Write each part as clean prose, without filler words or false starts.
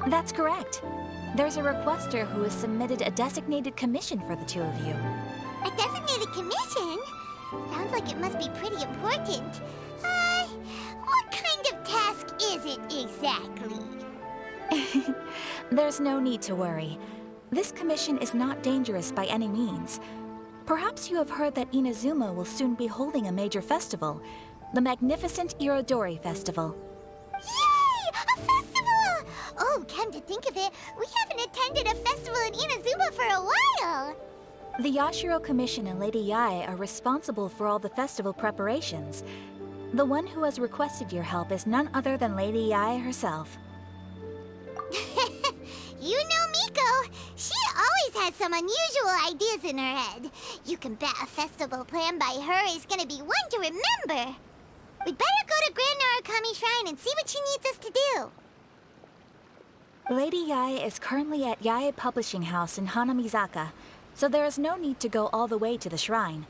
That's correct. There's a requester who has submitted a designated commission for the two of you. A designated commission? Sounds like it must be pretty important. What kind of task is it exactly? There's no need to worry. This commission is not dangerous by any means. Perhaps you have heard that Inazuma will soon be holding a major festival, the magnificent Irodori Festival. Yay! A festival! Oh, come to think of it, we haven't attended a festival in Inazuma for a while! The Yashiro Commission and Lady Yae are responsible for all the festival preparations. The one who has requested your help is none other than Lady Yae herself. You know Miko. She always has some unusual ideas in her head. You can bet a festival planned by her is gonna be one to remember. We'd better go to Grand Narukami Shrine and see what she needs us to do. Lady Yae is currently at Yae Publishing House in Hanamizaka, so there is no need to go all the way to the shrine.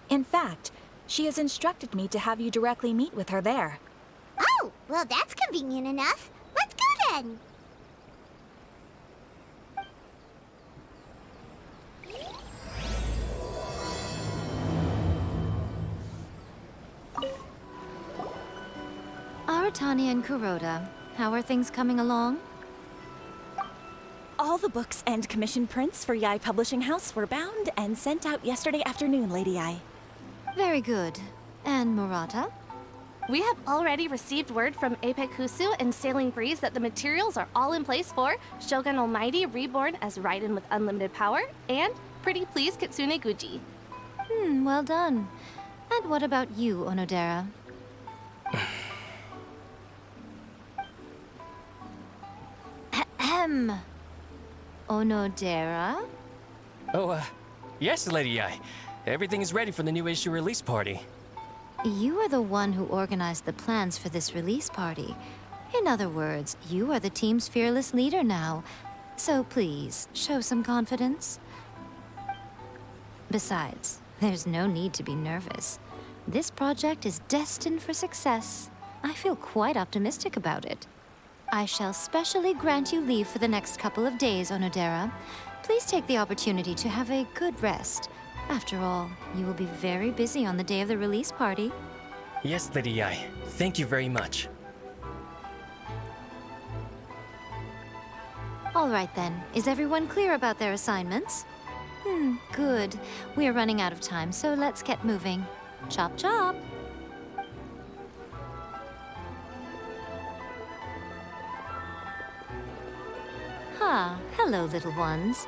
In fact, she has instructed me to have you directly meet with her there. Oh, well that's convenient enough. Let's go then. Aratani and Kuroda, how are things coming along? All the books and commission prints for Yae Publishing House were bound and sent out yesterday afternoon, Lady Yae. Very good. And Murata? We have already received word from Apekusu and Sailing Breeze that the materials are all in place for Shogun Almighty Reborn as Raiden with Unlimited Power and Pretty Please Kitsune Guji. Well done. And what about you, Onodera? Ahem. Onodera? Oh, yes, Lady Yae. Everything is ready for the new issue release party. You are the one who organized the plans for this release party. In other words, you are the team's fearless leader now. So please, show some confidence. Besides, there's no need to be nervous. This project is destined for success. I feel quite optimistic about it. I shall specially grant you leave for the next couple of days, Onodera. Please take the opportunity to have a good rest. After all, you will be very busy on the day of the release party. Yes, Lady Yae. Thank you very much. All right then, is everyone clear about their assignments? Good. We are running out of time, so let's get moving. Chop chop! Hello, little ones.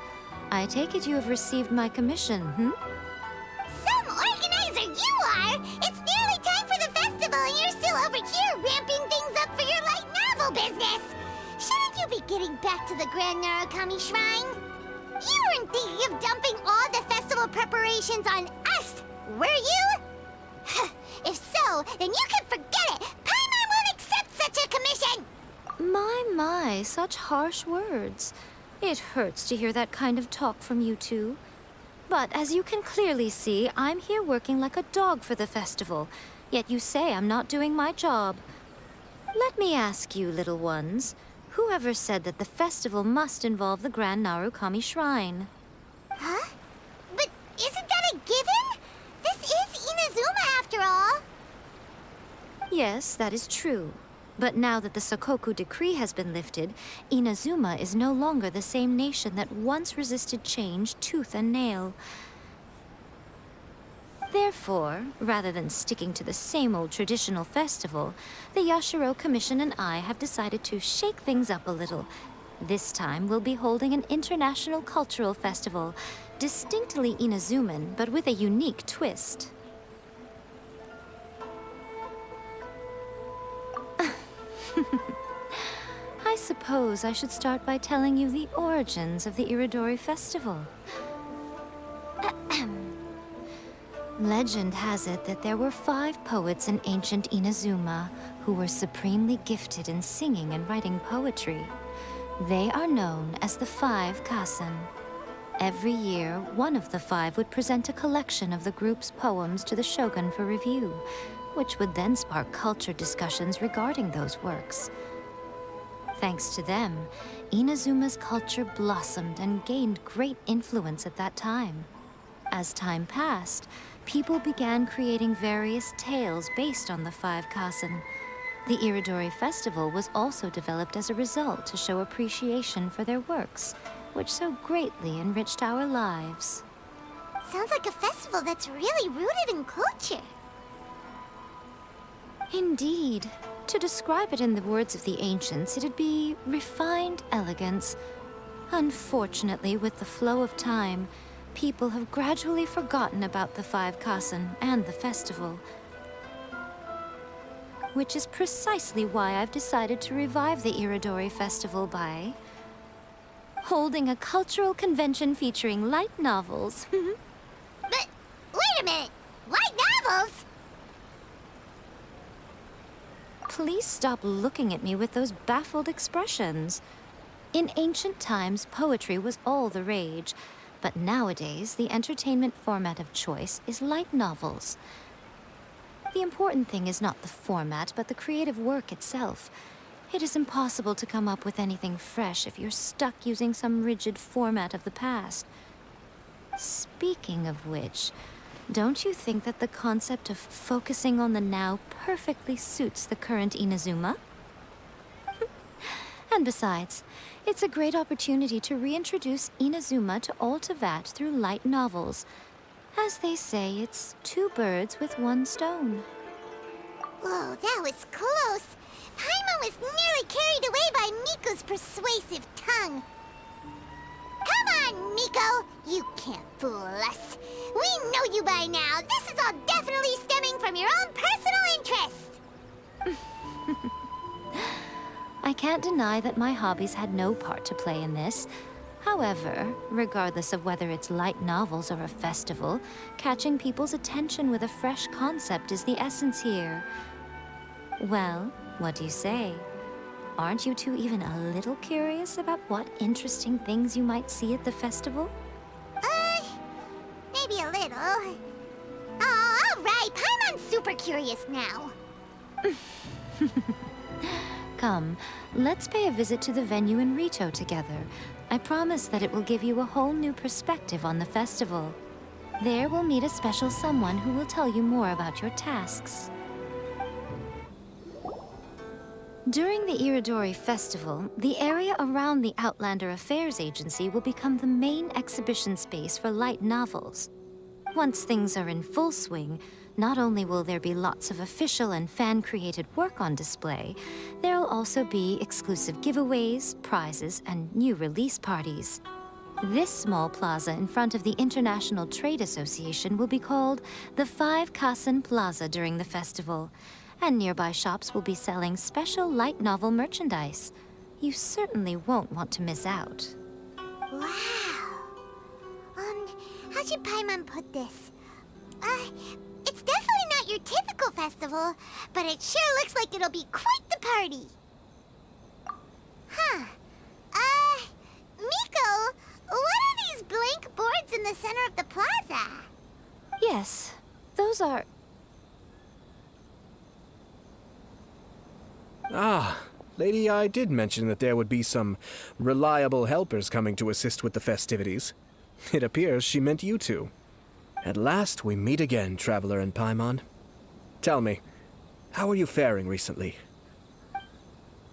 I take it you have received my commission, Some organizer you are! It's nearly time for the festival and you're still over here ramping things up for your light novel business! Shouldn't you be getting back to the Grand Narukami Shrine? You weren't thinking of dumping all the festival preparations on us, were you? If so, then you can forget it! Paimon won't accept such a commission! My, such harsh words. It hurts to hear that kind of talk from you two. But as you can clearly see, I'm here working like a dog for the festival, yet you say I'm not doing my job. Let me ask you, little ones, whoever said that the festival must involve the Grand Narukami Shrine? Huh? But isn't that a given? This is Inazuma after all. Yes, that is true. But now that the Sokoku decree has been lifted, Inazuma is no longer the same nation that once resisted change tooth and nail. Therefore, rather than sticking to the same old traditional festival, the Yashiro Commission and I have decided to shake things up a little. This time we'll be holding an international cultural festival, distinctly Inazuman, but with a unique twist. I suppose I should start by telling you the origins of the Irodori festival. Legend has it that there were 5 poets in ancient Inazuma who were supremely gifted in singing and writing poetry. They are known as the 5 Kassen. Every year, one of the 5 would present a collection of the group's poems to the shogun for review, which would then spark culture discussions regarding those works. Thanks to them, Inazuma's culture blossomed and gained great influence at that time. As time passed, people began creating various tales based on the Five Kasen. The Irodori Festival was also developed as a result to show appreciation for their works, which so greatly enriched our lives. Sounds like a festival that's really rooted in culture. Indeed. To describe it in the words of the ancients, it'd be refined elegance. Unfortunately, with the flow of time, people have gradually forgotten about the Five Kasen and the festival. Which is precisely why I've decided to revive the Irodori Festival by holding a cultural convention featuring light novels. But, wait a minute! Light novels? Please stop looking at me with those baffled expressions. In ancient times, poetry was all the rage, but nowadays, the entertainment format of choice is light novels. The important thing is not the format, but the creative work itself. It is impossible to come up with anything fresh if you're stuck using some rigid format of the past. Speaking of which, don't you think that the concept of focusing on the now perfectly suits the current Inazuma? And besides, it's a great opportunity to reintroduce Inazuma to Altavat through light novels. As they say, it's two birds with one stone. Whoa, that was close. Paimon was nearly carried away by Miko's persuasive tongue. Come on, Miko! You can't fool us. We know you by now. This is all definitely stemming from your own personal interest. I can't deny that my hobbies had no part to play in this. However, regardless of whether it's light novels or a festival, catching people's attention with a fresh concept is the essence here. Well, what do you say? Aren't you two even a little curious about what interesting things you might see at the festival? Maybe a little. Oh, all right. Paimon's super curious now. Come, let's pay a visit to the venue in Rito together. I promise that it will give you a whole new perspective on the festival. There we'll meet a special someone who will tell you more about your tasks. During the Irodori Festival, the area around the Outlander Affairs Agency will become the main exhibition space for light novels. Once things are in full swing, not only will there be lots of official and fan-created work on display, there'll also be exclusive giveaways, prizes, and new release parties. This small plaza in front of the International Trade Association will be called the Five Kasen Plaza during the festival, and nearby shops will be selling special light novel merchandise. You certainly won't want to miss out. Wow. How should Paimon put this? It's definitely not your typical festival, but it sure looks like it'll be quite the party. Huh. Miko, what are these blank boards in the center of the plaza? Yes, those are... Ah, Lady I did mention that there would be some reliable helpers coming to assist with the festivities. It appears she meant you two. At last we meet again, Traveler and Paimon. Tell me, how are you faring recently?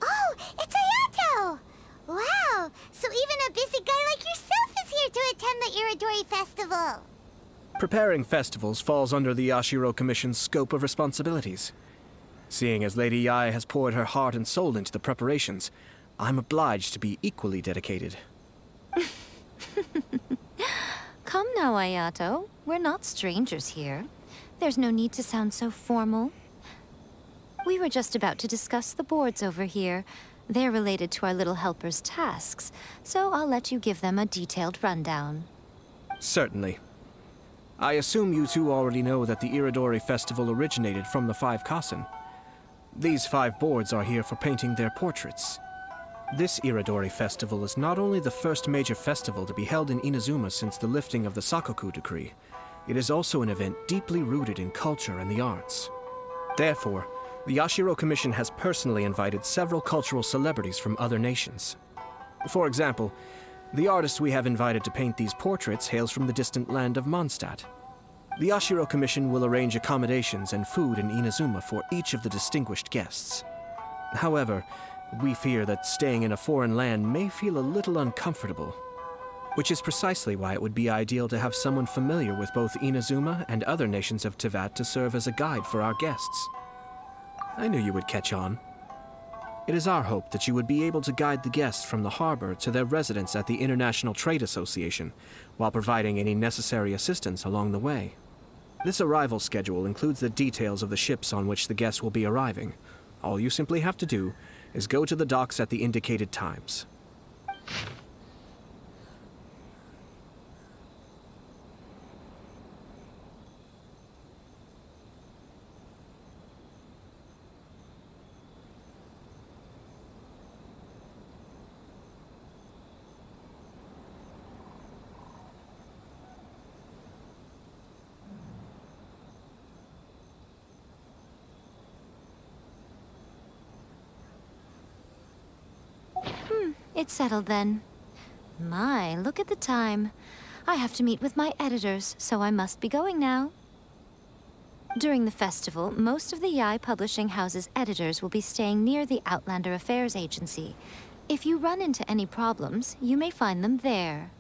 Oh, it's Ayato! Wow, so even a busy guy like yourself is here to attend the Irodori Festival. Preparing festivals falls under the Yashiro Commission's scope of responsibilities. Seeing as Lady Yae has poured her heart and soul into the preparations, I'm obliged to be equally dedicated. Come now, Ayato. We're not strangers here. There's no need to sound so formal. We were just about to discuss the boards over here. They're related to our little helper's tasks, so I'll let you give them a detailed rundown. Certainly. I assume you two already know that the Irodori Festival originated from the Five Kasen. These 5 boards are here for painting their portraits. This Irodori Festival is not only the first major festival to be held in Inazuma since the lifting of the Sakoku decree, it is also an event deeply rooted in culture and the arts. Therefore, The Yashiro Commission has personally invited several cultural celebrities from other nations. For example, the artist we have invited to paint these portraits hails from the distant land of Mondstadt. The Yashiro Commission will arrange accommodations and food in Inazuma for each of the distinguished guests. However, we fear that staying in a foreign land may feel a little uncomfortable, which is precisely why it would be ideal to have someone familiar with both Inazuma and other nations of Teyvat to serve as a guide for our guests. I knew you would catch on. It is our hope that you would be able to guide the guests from the harbor to their residence at the International Trade Association, while providing any necessary assistance along the way. This arrival schedule includes the details of the ships on which the guests will be arriving. All you simply have to do is go to the docks at the indicated times. It's settled then. My, look at the time. I have to meet with my editors, so I must be going now. During the festival, most of the Yae Publishing House's editors will be staying near the Outlander Affairs Agency. If you run into any problems, you may find them there.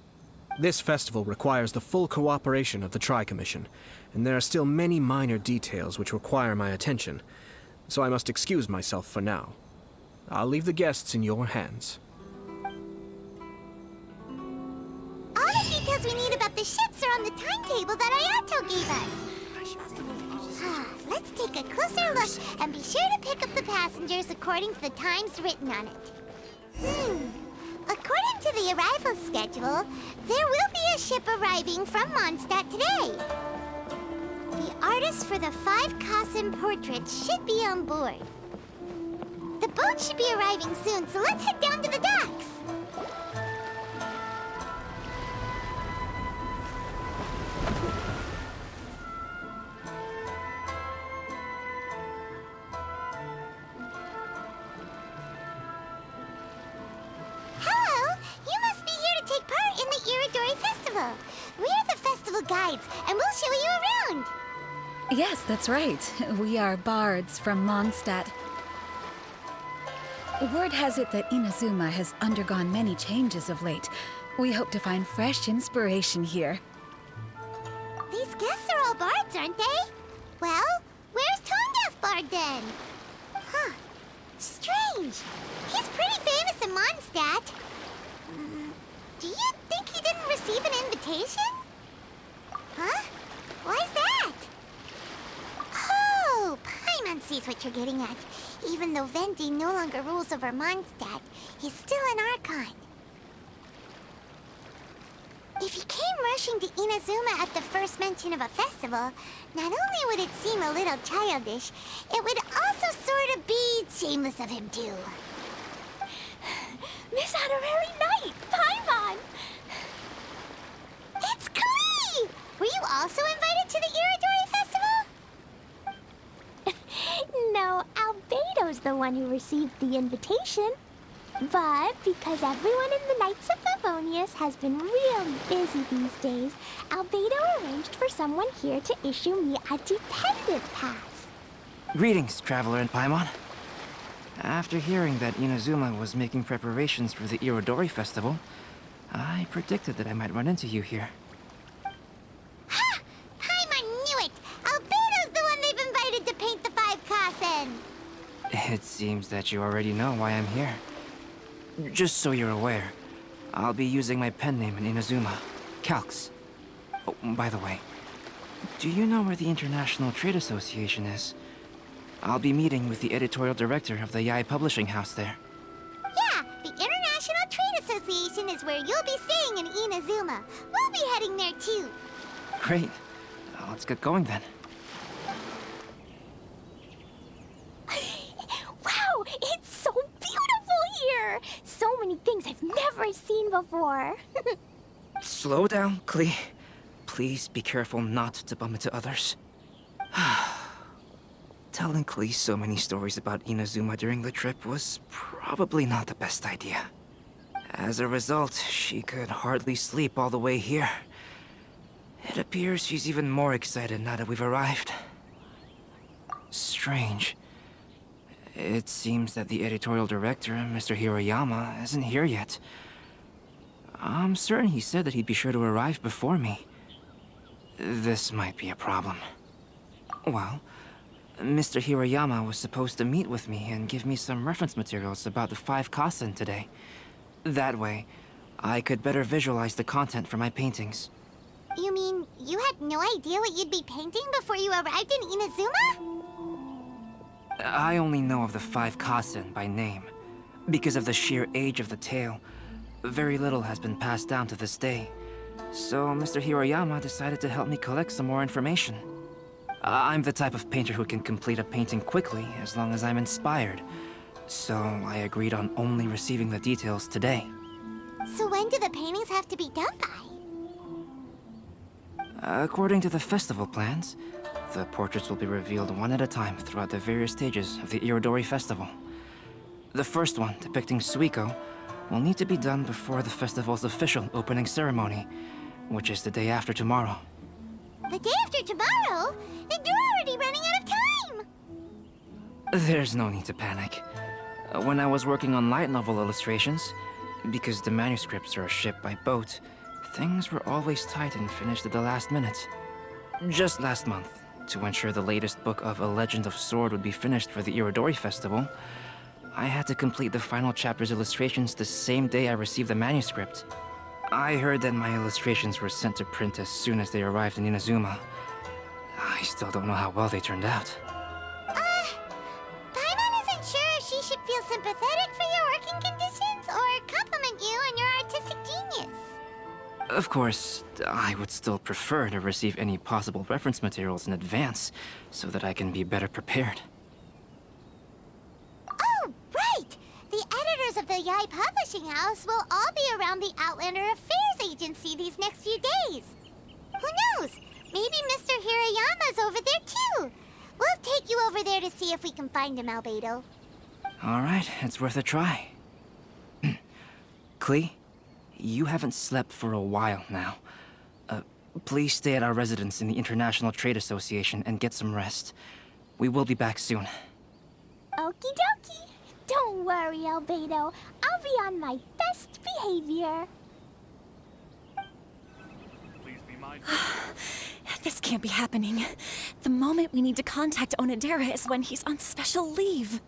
This festival requires the full cooperation of the Tri-Commission, and there are still many minor details which require my attention, so I must excuse myself for now. I'll leave the guests in your hands. All the details we need about the ships are on the timetable that Ayato gave us. Let's take a closer look and be sure to pick up the passengers according to the times written on it. According to the arrival schedule, there will be a ship arriving from Mondstadt today. The artist for the 5 Kassen portraits should be on board. The boat should be arriving soon, so let's head down to the docks. Hello! You must be here to take part in the Irodori Festival. We're the festival guides, and we'll show you around. Yes, that's right. We are bards from Mondstadt. Word has it that Inazuma has undergone many changes of late. We hope to find fresh inspiration here. These guests are all bards, aren't they? Well, where's Tone-Deaf Bard then? Huh. Strange. He's pretty famous in Mondstadt. Do you think he didn't receive an invitation? Huh? Why's that? Oh, Paimon sees what you're getting at. Even though Vendi no longer rules over Mondstadt, he's still an Archon. If he came rushing to Inazuma at the first mention of a festival, not only would it seem a little childish, it would also sort of be shameless of him too. Miss Honorary Knight, Paimon! It's Klee! Were you also invited to the Irodori Festival? No, Albedo's the one who received the invitation. But because everyone in the Knights of Favonius has been really busy these days, Albedo arranged for someone here to issue me a dependent pass. Greetings, Traveler and Paimon. After hearing that Inazuma was making preparations for the Irodori Festival, I predicted that I might run into you here. Ha! Paimon knew it! Albedo's the one they've invited to paint the 5 Kassen! It seems that you already know why I'm here. Just so you're aware, I'll be using my pen name in Inazuma, Calx. Oh, by the way, do you know where the International Trade Association is? I'll be meeting with the editorial director of the Yae Publishing House there. Yeah, the International Trade Association is where you'll be staying in Inazuma. We'll be heading there too. Great. Let's get going then. Wow, it's so beautiful here! So many things I've never seen before. Slow down, Klee. Please be careful not to bump into others. Telling Klee so many stories about Inazuma during the trip was probably not the best idea. As a result, she could hardly sleep all the way here. It appears she's even more excited now that we've arrived. Strange. It seems that the editorial director, Mr. Hiroyama, isn't here yet. I'm certain he said that he'd be sure to arrive before me. This might be a problem. Well, Mr. Hiroyama was supposed to meet with me and give me some reference materials about the 5 Kasen today. That way, I could better visualize the content for my paintings. You mean you had no idea what you'd be painting before you arrived in Inazuma? I only know of the 5 Kasen by name. Because of the sheer age of the tale, very little has been passed down to this day. So Mr. Hiroyama decided to help me collect some more information. I'm the type of painter who can complete a painting quickly as long as I'm inspired. So I agreed on only receiving the details today. So when do the paintings have to be done by? According to the festival plans, the portraits will be revealed one at a time throughout the various stages of the Irodori festival. The first one, depicting Suiko, will need to be done before the festival's official opening ceremony, which is the day after tomorrow. The day after tomorrow? Then you're already running out of time! There's no need to panic. When I was working on light novel illustrations, because the manuscripts are shipped by boat, things were always tight and finished at the last minute. Just last month, to ensure the latest book of A Legend of Sword would be finished for the Irodori Festival, I had to complete the final chapter's illustrations the same day I received the manuscript. I heard that my illustrations were sent to print as soon as they arrived in Inazuma. I still don't know how well they turned out. Paimon isn't sure if she should feel sympathetic for your working conditions or compliment you on your artistic genius. Of course, I would still prefer to receive any possible reference materials in advance, so that I can be better prepared. Oh, right! The editors of the Yai Publishing House will all be around the Outlander Affairs Agency these next few days. Who knows? Maybe Mr. Hiroyama's over there too. We'll take you over there to see if we can find him, Albedo. All right, it's worth a try. Klee, you haven't slept for a while now. Please stay at our residence in the International Trade Association and get some rest. We will be back soon. Okie dokie. Don't worry, Albedo. I'll be on my best behavior. This can't be happening. The moment we need to contact Onodera is when he's on special leave.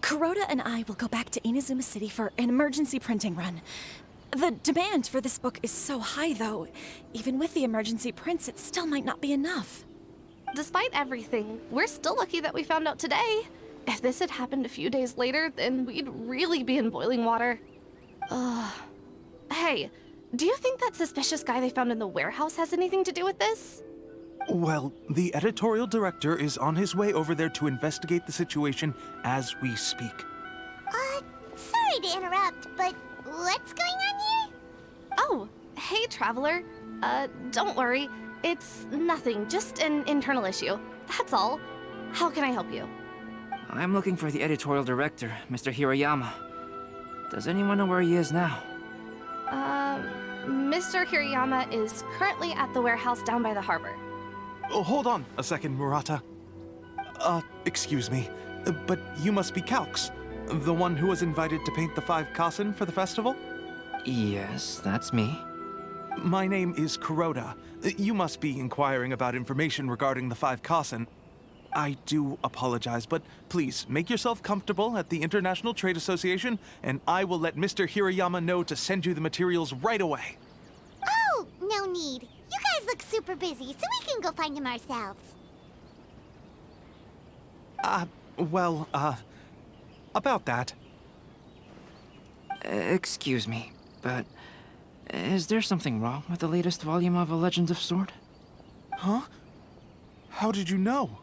Kuroda and I will go back to Inazuma City for an emergency printing run. The demand for this book is so high, though. Even with the emergency prints, it still might not be enough. Despite everything, we're still lucky that we found out today. If this had happened a few days later, then we'd really be in boiling water. Hey, do you think that suspicious guy they found in the warehouse has anything to do with this? Well, the editorial director is on his way over there to investigate the situation as we speak. Sorry to interrupt, but what's going on here? Oh, hey, Traveler. Don't worry. It's nothing, just an internal issue. That's all. How can I help you? I'm looking for the editorial director, Mr. Hiroyama. Does anyone know where he is now? Mr. Hiroyama is currently at the warehouse down by the harbor. Oh, hold on a second, Murata. Excuse me, but you must be Calx, the one who was invited to paint the 5 Kasen for the festival? Yes, that's me. My name is Kuroda. You must be inquiring about information regarding the 5 Kasen. I do apologize, but please make yourself comfortable at the International Trade Association, and I will let Mr. Hiroyama know to send you the materials right away. Oh, no need. You guys look super busy, so we can go find him ourselves. About that. Excuse me, but is there something wrong with the latest volume of A Legend of Sword? Huh? How did you know?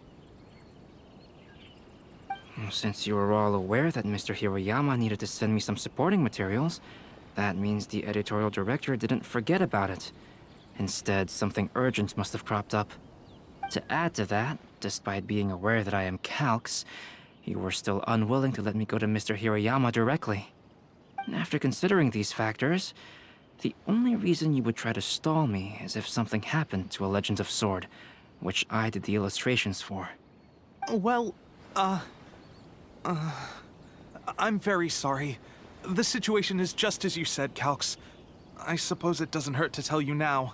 Since you were all aware that Mr. Hiroyama needed to send me some supporting materials, that means the editorial director didn't forget about it. Instead, something urgent must have cropped up. To add to that, despite being aware that I am Calx, you were still unwilling to let me go to Mr. Hirayama directly. After considering these factors, the only reason you would try to stall me is if something happened to A Legend of Sword, which I did the illustrations for. Well, I'm very sorry. The situation is just as you said, Calx. I suppose it doesn't hurt to tell you now.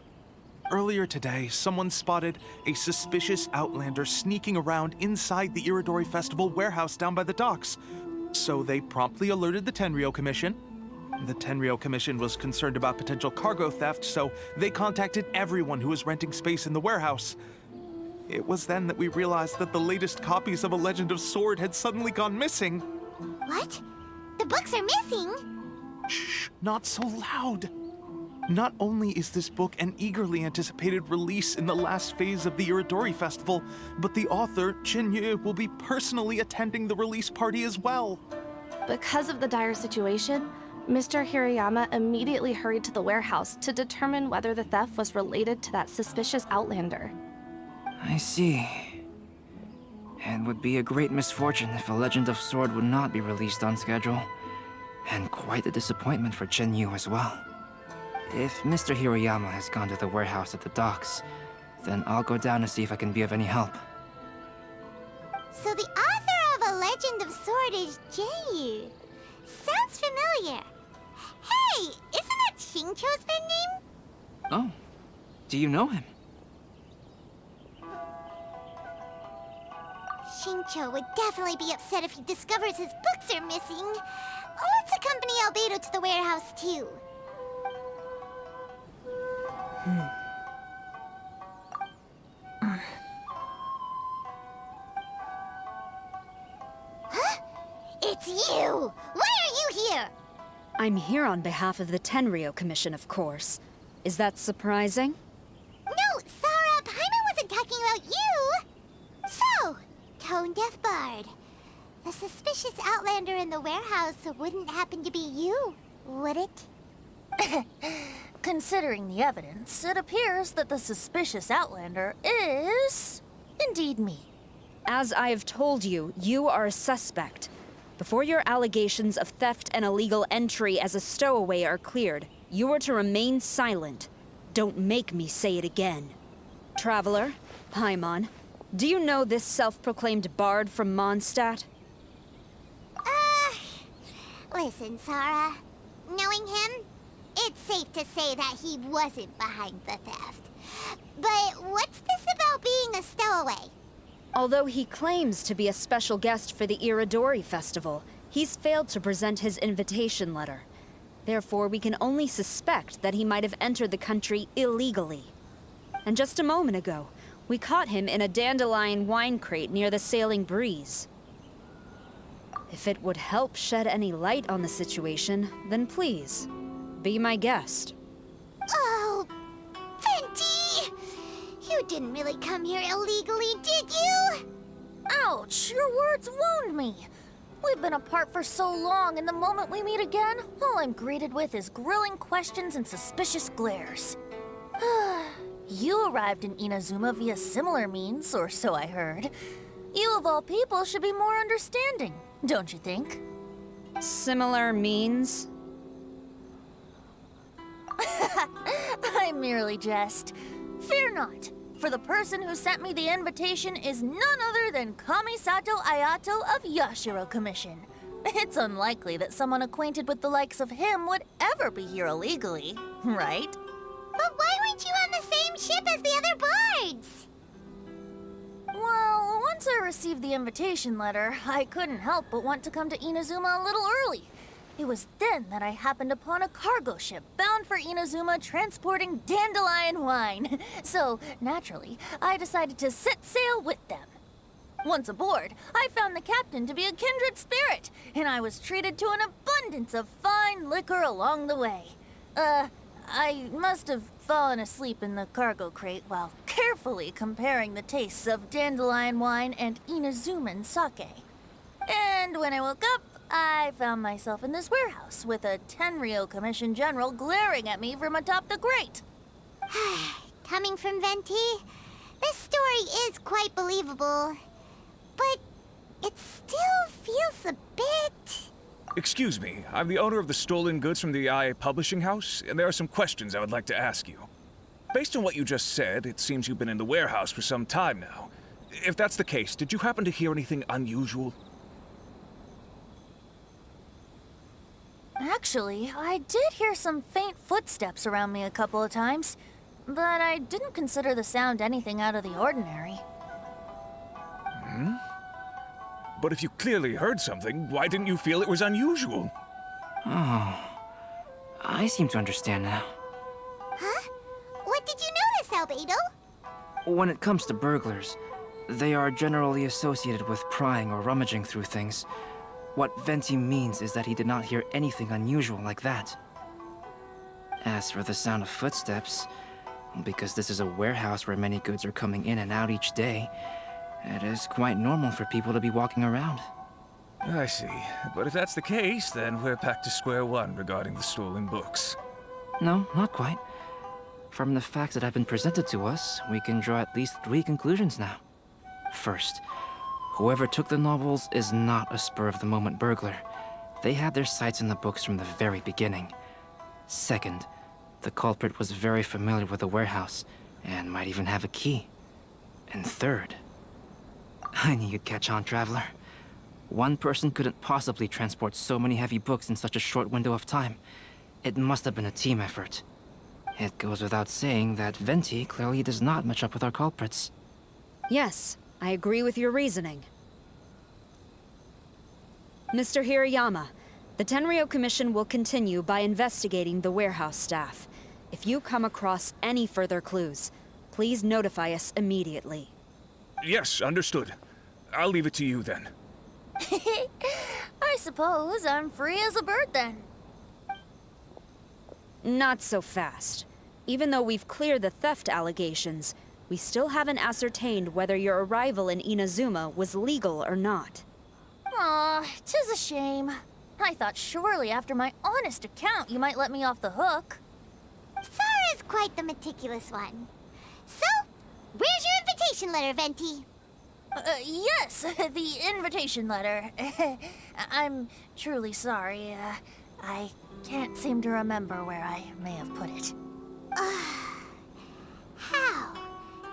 Earlier today, someone spotted a suspicious outlander sneaking around inside the Irodori Festival warehouse down by the docks. So they promptly alerted the Tenryou Commission. The Tenryou Commission was concerned about potential cargo theft, so they contacted everyone who was renting space in the warehouse. It was then that we realized that the latest copies of A Legend of Sword had suddenly gone missing. What? The books are missing? Shh, not so loud. Not only is this book an eagerly anticipated release in the last phase of the Irodori Festival, but the author, Jinyu, will be personally attending the release party as well. Because of the dire situation, Mr. Hirayama immediately hurried to the warehouse to determine whether the theft was related to that suspicious outlander. I see. It would be a great misfortune if A Legend of Sword would not be released on schedule. And quite a disappointment for Jinyu as well. If Mr. Hirayama has gone to the warehouse at the docks, then I'll go down to see if I can be of any help. So the author of A Legend of Sword is Jinyu. Sounds familiar. Hey, isn't that Xingqiu's pen name? Oh, do you know him? Xingqiu would definitely be upset if he discovers his books are missing. Let's accompany Albedo to the warehouse, too. Huh? It's you! Why are you here? I'm here on behalf of the Tenryou Commission, of course. Is that surprising? No, Sarah, Paimon wasn't talking about you! So, Tone-Deaf Bard. The suspicious outlander in the warehouse wouldn't happen to be you, would it? Considering the evidence, it appears that the suspicious outlander is indeed me. As I have told you, you are a suspect. Before your allegations of theft and illegal entry as a stowaway are cleared, you are to remain silent. Don't make me say it again. Traveler, Paimon, do you know this self-proclaimed bard from Mondstadt? Listen, Sarah. Knowing him, it's safe to say that he wasn't behind the theft. But what's this about being a stowaway? Although he claims to be a special guest for the Irodori Festival, he's failed to present his invitation letter. Therefore, we can only suspect that he might have entered the country illegally. And just a moment ago, we caught him in a dandelion wine crate near the Sailing Breeze. If it would help shed any light on the situation, then please, be my guest. Oh, Venti! You didn't really come here illegally, did you? Ouch, your words wound me. We've been apart for so long, and the moment we meet again, all I'm greeted with is grilling questions and suspicious glares. You arrived in Inazuma via similar means, or so I heard. You of all people should be more understanding, don't you think? Similar means? I merely jest. Fear not, for the person who sent me the invitation is none other than Kamisato Ayato of Yashiro Commission. It's unlikely that someone acquainted with the likes of him would ever be here illegally, right? But why weren't you on the same ship as the other bards? Well, once I received the invitation letter, I couldn't help but want to come to Inazuma a little early. It was then that I happened upon a cargo ship bound for Inazuma transporting dandelion wine. So, naturally, I decided to set sail with them. Once aboard, I found the captain to be a kindred spirit, and I was treated to an abundance of fine liquor along the way. I must have fallen asleep in the cargo crate while carefully comparing the tastes of dandelion wine and Inazuman sake. And when I woke up, I found myself in this warehouse with a Tenryou Commission general glaring at me from atop the grate. Coming from Venti, This story is quite believable, but it still feels a bit... Excuse me, I'm the owner of the stolen goods from the IA publishing house, and there are some questions I would like to ask you. Based on what you just said, it seems you've been in the warehouse for some time now. If that's the case, did you happen to hear anything unusual? Actually, I did hear some faint footsteps around me a couple of times, but I didn't consider the sound anything out of the ordinary. Hmm? But if you clearly heard something, why didn't you feel it was unusual? Oh, I seem to understand now. Huh? What did you notice, Albedo? When it comes to burglars, they are generally associated with prying or rummaging through things. What Venti means is that he did not hear anything unusual like that. As for the sound of footsteps, because this is a warehouse where many goods are coming in and out each day, it is quite normal for people to be walking around. I see. But if that's the case, then we're back to square one regarding the stolen books. No, not quite. From the facts that have been presented to us, we can draw at least 3 conclusions now. First, whoever took the novels is not a spur-of-the-moment burglar. They had their sights on the books from the very beginning. Second, the culprit was very familiar with the warehouse, and might even have a key. And third... I knew you'd catch on, Traveler. One person couldn't possibly transport so many heavy books in such a short window of time. It must have been a team effort. It goes without saying that Venti clearly does not match up with our culprits. Yes, I agree with your reasoning. Mr. Hirayama, the Tenryo Commission will continue by investigating the warehouse staff. If you come across any further clues, please notify us immediately. Yes, understood. I'll leave it to you then. I suppose I'm free as a bird then. Not so fast. Even though we've cleared the theft allegations, we still haven't ascertained whether your arrival in Inazuma was legal or not. Aw, 'tis a shame. I thought surely after my honest account you might let me off the hook. Sara's quite the meticulous one. So, where's your invitation letter, Venti? Yes, the invitation letter. I'm truly sorry. I can't seem to remember where I may have put it. How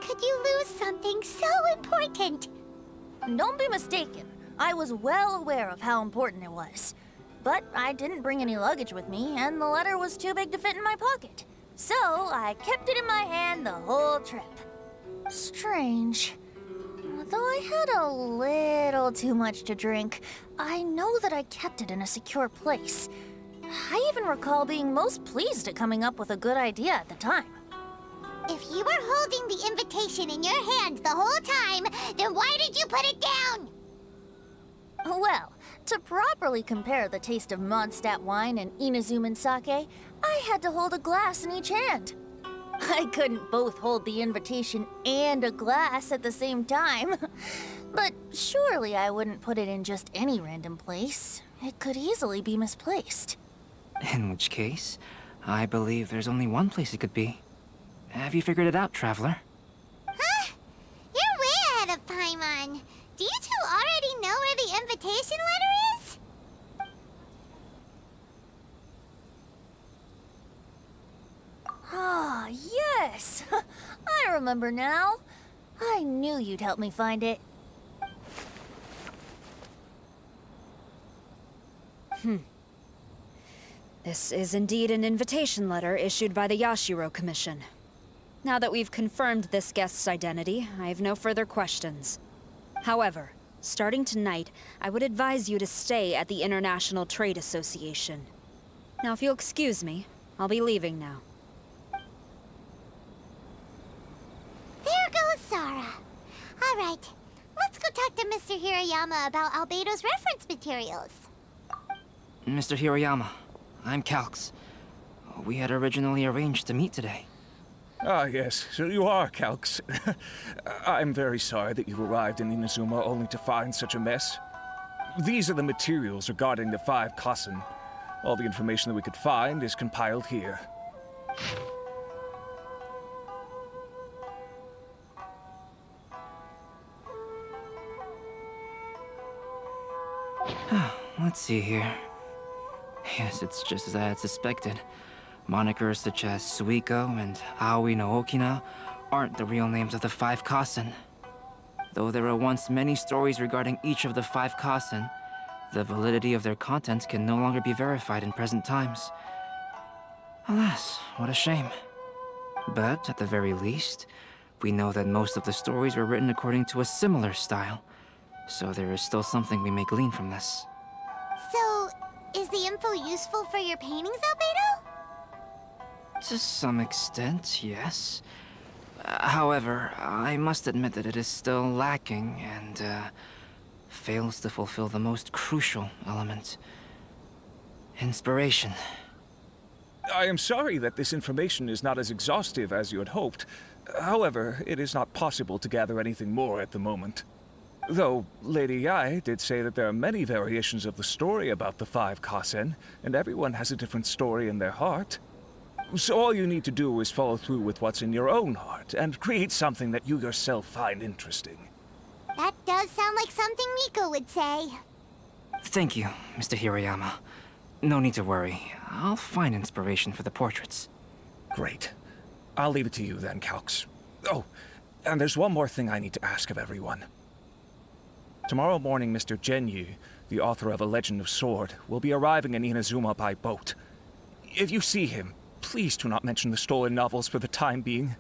could you lose something so important? Don't be mistaken. I was well aware of how important it was. But I didn't bring any luggage with me, and the letter was too big to fit in my pocket. So I kept it in my hand the whole trip. Strange. Though I had a little too much to drink, I know that I kept it in a secure place. I even recall being most pleased at coming up with a good idea at the time. If you were holding the invitation in your hand the whole time, then why did you put it down? Well, to properly compare the taste of Mondstadt wine and Inazuman sake, I had to hold a glass in each hand. I couldn't both hold the invitation and a glass at the same time. But surely I wouldn't put it in just any random place. It could easily be misplaced. In which case, I believe there's only one place it could be. Have you figured it out, Traveler? Huh? You're way ahead of Paimon. Do you two already know where the invitation letter is? Ah, yes! I remember now. I knew you'd help me find it. This is indeed an invitation letter issued by the Yashiro Commission. Now that we've confirmed this guest's identity, I have no further questions. However, starting tonight, I would advise you to stay at the International Trade Association. Now, if you'll excuse me, I'll be leaving now. There goes Sara. All right, let's go talk to Mr. Hirayama about Albedo's reference materials. Mr. Hirayama, I'm Calx. We had originally arranged to meet today. Ah, yes, so you are Calx. I'm very sorry that you arrived in Inazuma only to find such a mess. These are the materials regarding the 5 Kassen. All the information that we could find is compiled here. Let's see here. Yes, it's just as I had suspected. Monikers such as Suiko and Aoi no Okina aren't the real names of the 5 Kasen. Though there were once many stories regarding each of the 5 Kasen, the validity of their contents can no longer be verified in present times. Alas, what a shame. But at the very least, we know that most of the stories were written according to a similar style, so there is still something we may glean from this. So, is the info useful for your paintings, Albedo? To some extent, yes. However, I must admit that it is still lacking and fails to fulfill the most crucial element. Inspiration. I am sorry that this information is not as exhaustive as you had hoped. However, it is not possible to gather anything more at the moment. Though, Lady Yae did say that there are many variations of the story about the 5 Kasen, and everyone has a different story in their heart. So all you need to do is follow through with what's in your own heart, and create something that you yourself find interesting. That does sound like something Miko would say. Thank you, Mr. Hiroyama. No need to worry. I'll find inspiration for the portraits. Great. I'll leave it to you then, Calx. Oh, and there's one more thing I need to ask of everyone. Tomorrow morning, Mr. Genyu, the author of A Legend of Sword, will be arriving in Inazuma by boat. If you see him, please do not mention the stolen novels for the time being.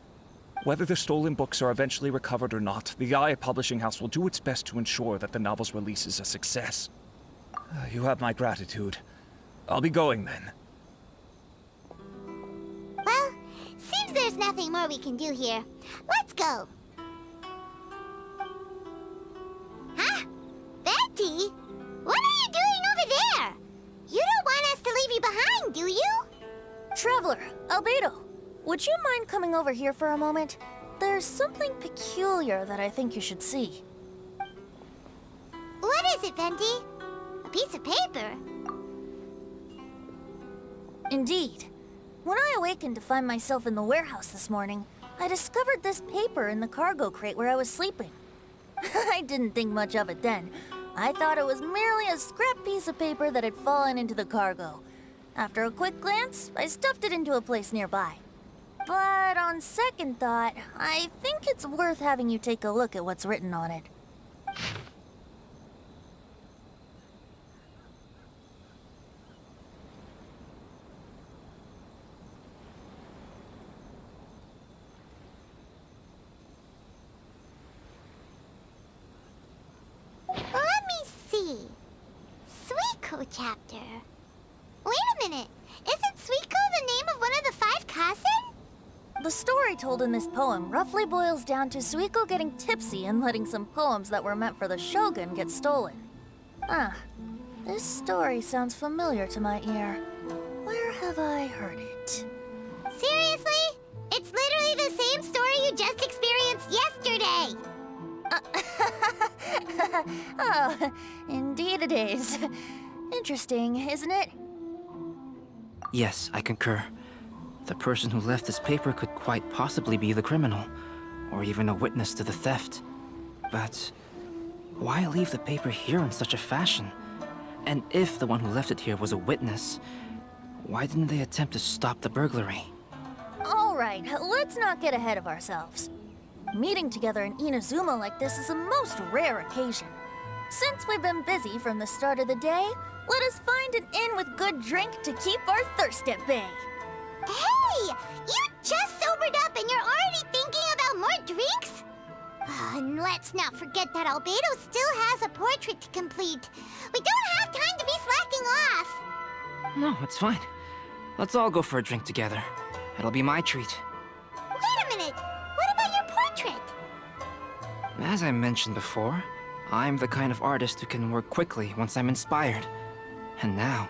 Whether the stolen books are eventually recovered or not, the Yae Publishing House will do its best to ensure that the novel's release is a success. You have my gratitude. I'll be going then. Well, seems there's nothing more we can do here. Let's go. Huh? Betty? What are you doing over there? You don't want us to leave you behind, do you? Traveler, Albedo, would you mind coming over here for a moment? There's something peculiar that I think you should see. What is it, Venti? A piece of paper? Indeed. When I awakened to find myself in the warehouse this morning, I discovered this paper in the cargo crate where I was sleeping. I didn't think much of it then. I thought it was merely a scrap piece of paper that had fallen into the cargo. After a quick glance, I stuffed it into a place nearby. But on second thought, I think it's worth having you take a look at what's written on it. Let me see. Suiko chapter. Wait a minute. Isn't Suiko the name of one of the 5 Kasen? The story told in this poem roughly boils down to Suiko getting tipsy and letting some poems that were meant for the Shogun get stolen. This story sounds familiar to my ear. Where have I heard it? Seriously? It's literally the same story you just experienced yesterday. Oh, indeed it is. Interesting, isn't it? Yes, I concur. The person who left this paper could quite possibly be the criminal, or even a witness to the theft. But why leave the paper here in such a fashion? And if the one who left it here was a witness, why didn't they attempt to stop the burglary? All right, let's not get ahead of ourselves. Meeting together in Inazuma like this is a most rare occasion. Since we've been busy from the start of the day, let us find an inn with good drink to keep our thirst at bay. Hey! You just sobered up and you're already thinking about more drinks? And let's not forget that Albedo still has a portrait to complete. We don't have time to be slacking off. No, it's fine. Let's all go for a drink together. It'll be my treat. Wait a minute. What about your portrait? As I mentioned before, I'm the kind of artist who can work quickly once I'm inspired. And now,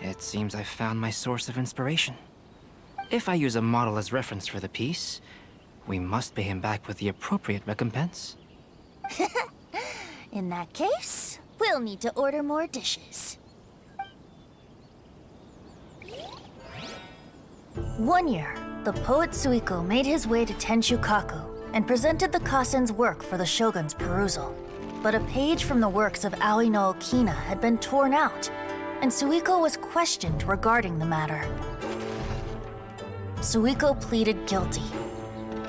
it seems I've found my source of inspiration. If I use a model as reference for the piece, we must pay him back with the appropriate recompense. In that case, we'll need to order more dishes. One year, the poet Suiko made his way to Tenshukaku and presented the Kasen's work for the Shogun's perusal. but a page from the works of Aoi no Okina had been torn out, and Suiko was questioned regarding the matter. Suiko pleaded guilty.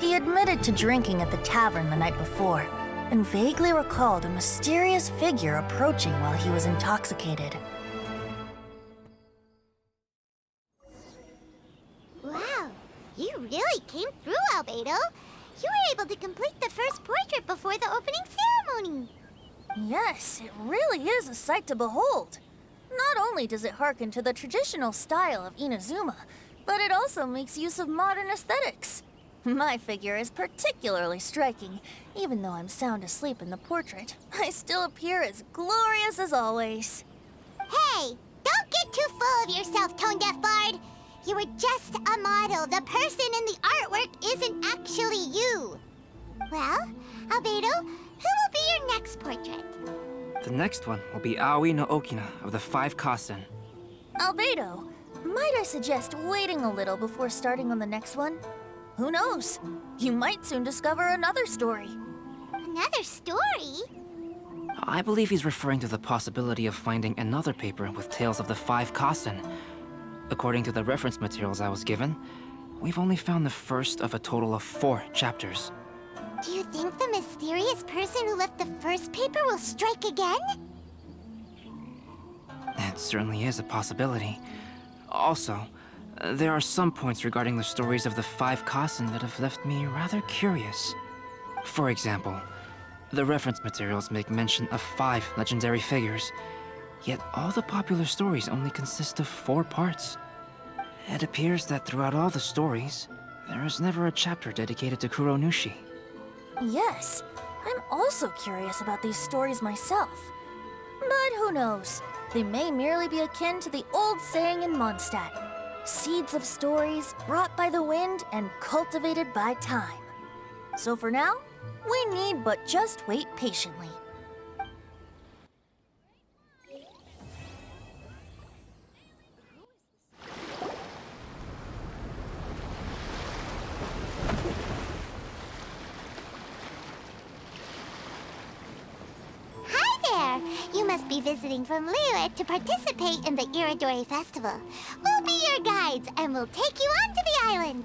He admitted to drinking at the tavern the night before, and vaguely recalled a mysterious figure approaching while he was intoxicated. Wow, you really came through, Albedo. You were able to complete the first portrait before the opening ceremony. Yes, it really is a sight to behold. Not only does it harken to the traditional style of Inazuma, but it also makes use of modern aesthetics. My figure is particularly striking. Even though I'm sound asleep in the portrait, I still appear as glorious as always. Hey, don't get too full of yourself, Tone-Deaf Bard. You were just a model. The person in the artwork isn't actually you. Well, Albedo, who will be your next portrait? The next one will be Aoi no Okina of the 5 Kasen. Albedo, might I suggest waiting a little before starting on the next one? Who knows? You might soon discover another story. Another story? I believe he's referring to the possibility of finding another paper with tales of the 5 Kasen. According to the reference materials I was given, we've only found the first of a total of 4 chapters. Do you think the mysterious person who left the first paper will strike again? It certainly is a possibility. Also, there are some points regarding the stories of the 5 Kasen that have left me rather curious. For example, the reference materials make mention of 5 legendary figures, yet all the popular stories only consist of 4 parts. It appears that throughout all the stories, there is never a chapter dedicated to Kuronushi. Yes, I'm also curious about these stories myself. But who knows? They may merely be akin to the old saying in Mondstadt. Seeds of stories brought by the wind and cultivated by time. So for now, we need but just wait patiently. Hi there! You must be visiting from Liyue to participate in the Irodori Festival. We'll be your guides and we'll take you onto the island.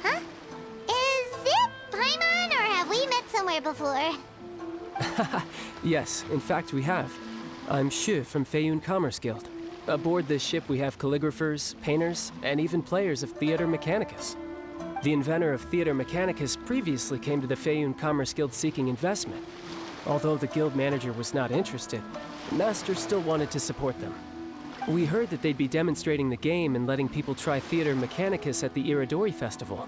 Huh? Is it Paimon, or have we met somewhere before? Yes, in fact we have. I'm Shu from Feiyun Commerce Guild. Aboard this ship we have calligraphers, painters, and even players of Theater Mechanicus. The inventor of Theater Mechanicus previously came to the Feiyun Commerce Guild seeking investment. Although the guild manager was not interested, Master still wanted to support them. We heard that they'd be demonstrating the game and letting people try Theater Mechanicus at the Irodori Festival.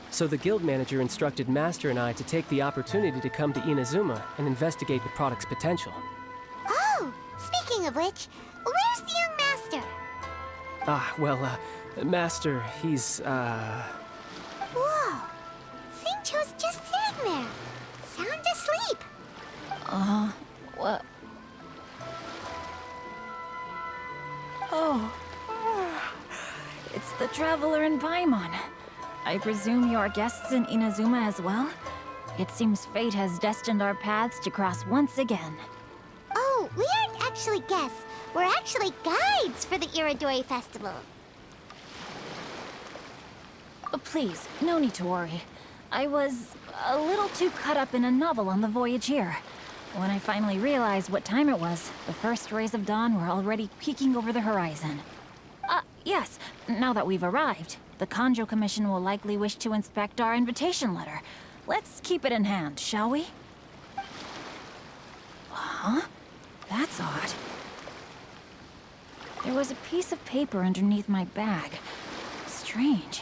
So the guild manager instructed Master and I to take the opportunity to come to Inazuma and investigate the product's potential. Oh, speaking of which, where's the young master? Master, he's, Whoa! Xingqiu's just sitting there, sound asleep. What? Oh. It's the Traveler in Paimon. I presume you are guests in Inazuma as well? It seems fate has destined our paths to cross once again. Oh, we aren't actually guests. We're actually guides for the Irodori Festival. Please, no need to worry. I was a little too caught up in a novel on the voyage here. When I finally realized what time it was, the first rays of dawn were already peeking over the horizon. Yes, now that we've arrived, the Kanjo Commission will likely wish to inspect our invitation letter. Let's keep it in hand, shall we? Huh? That's odd. There was a piece of paper underneath my bag. Strange.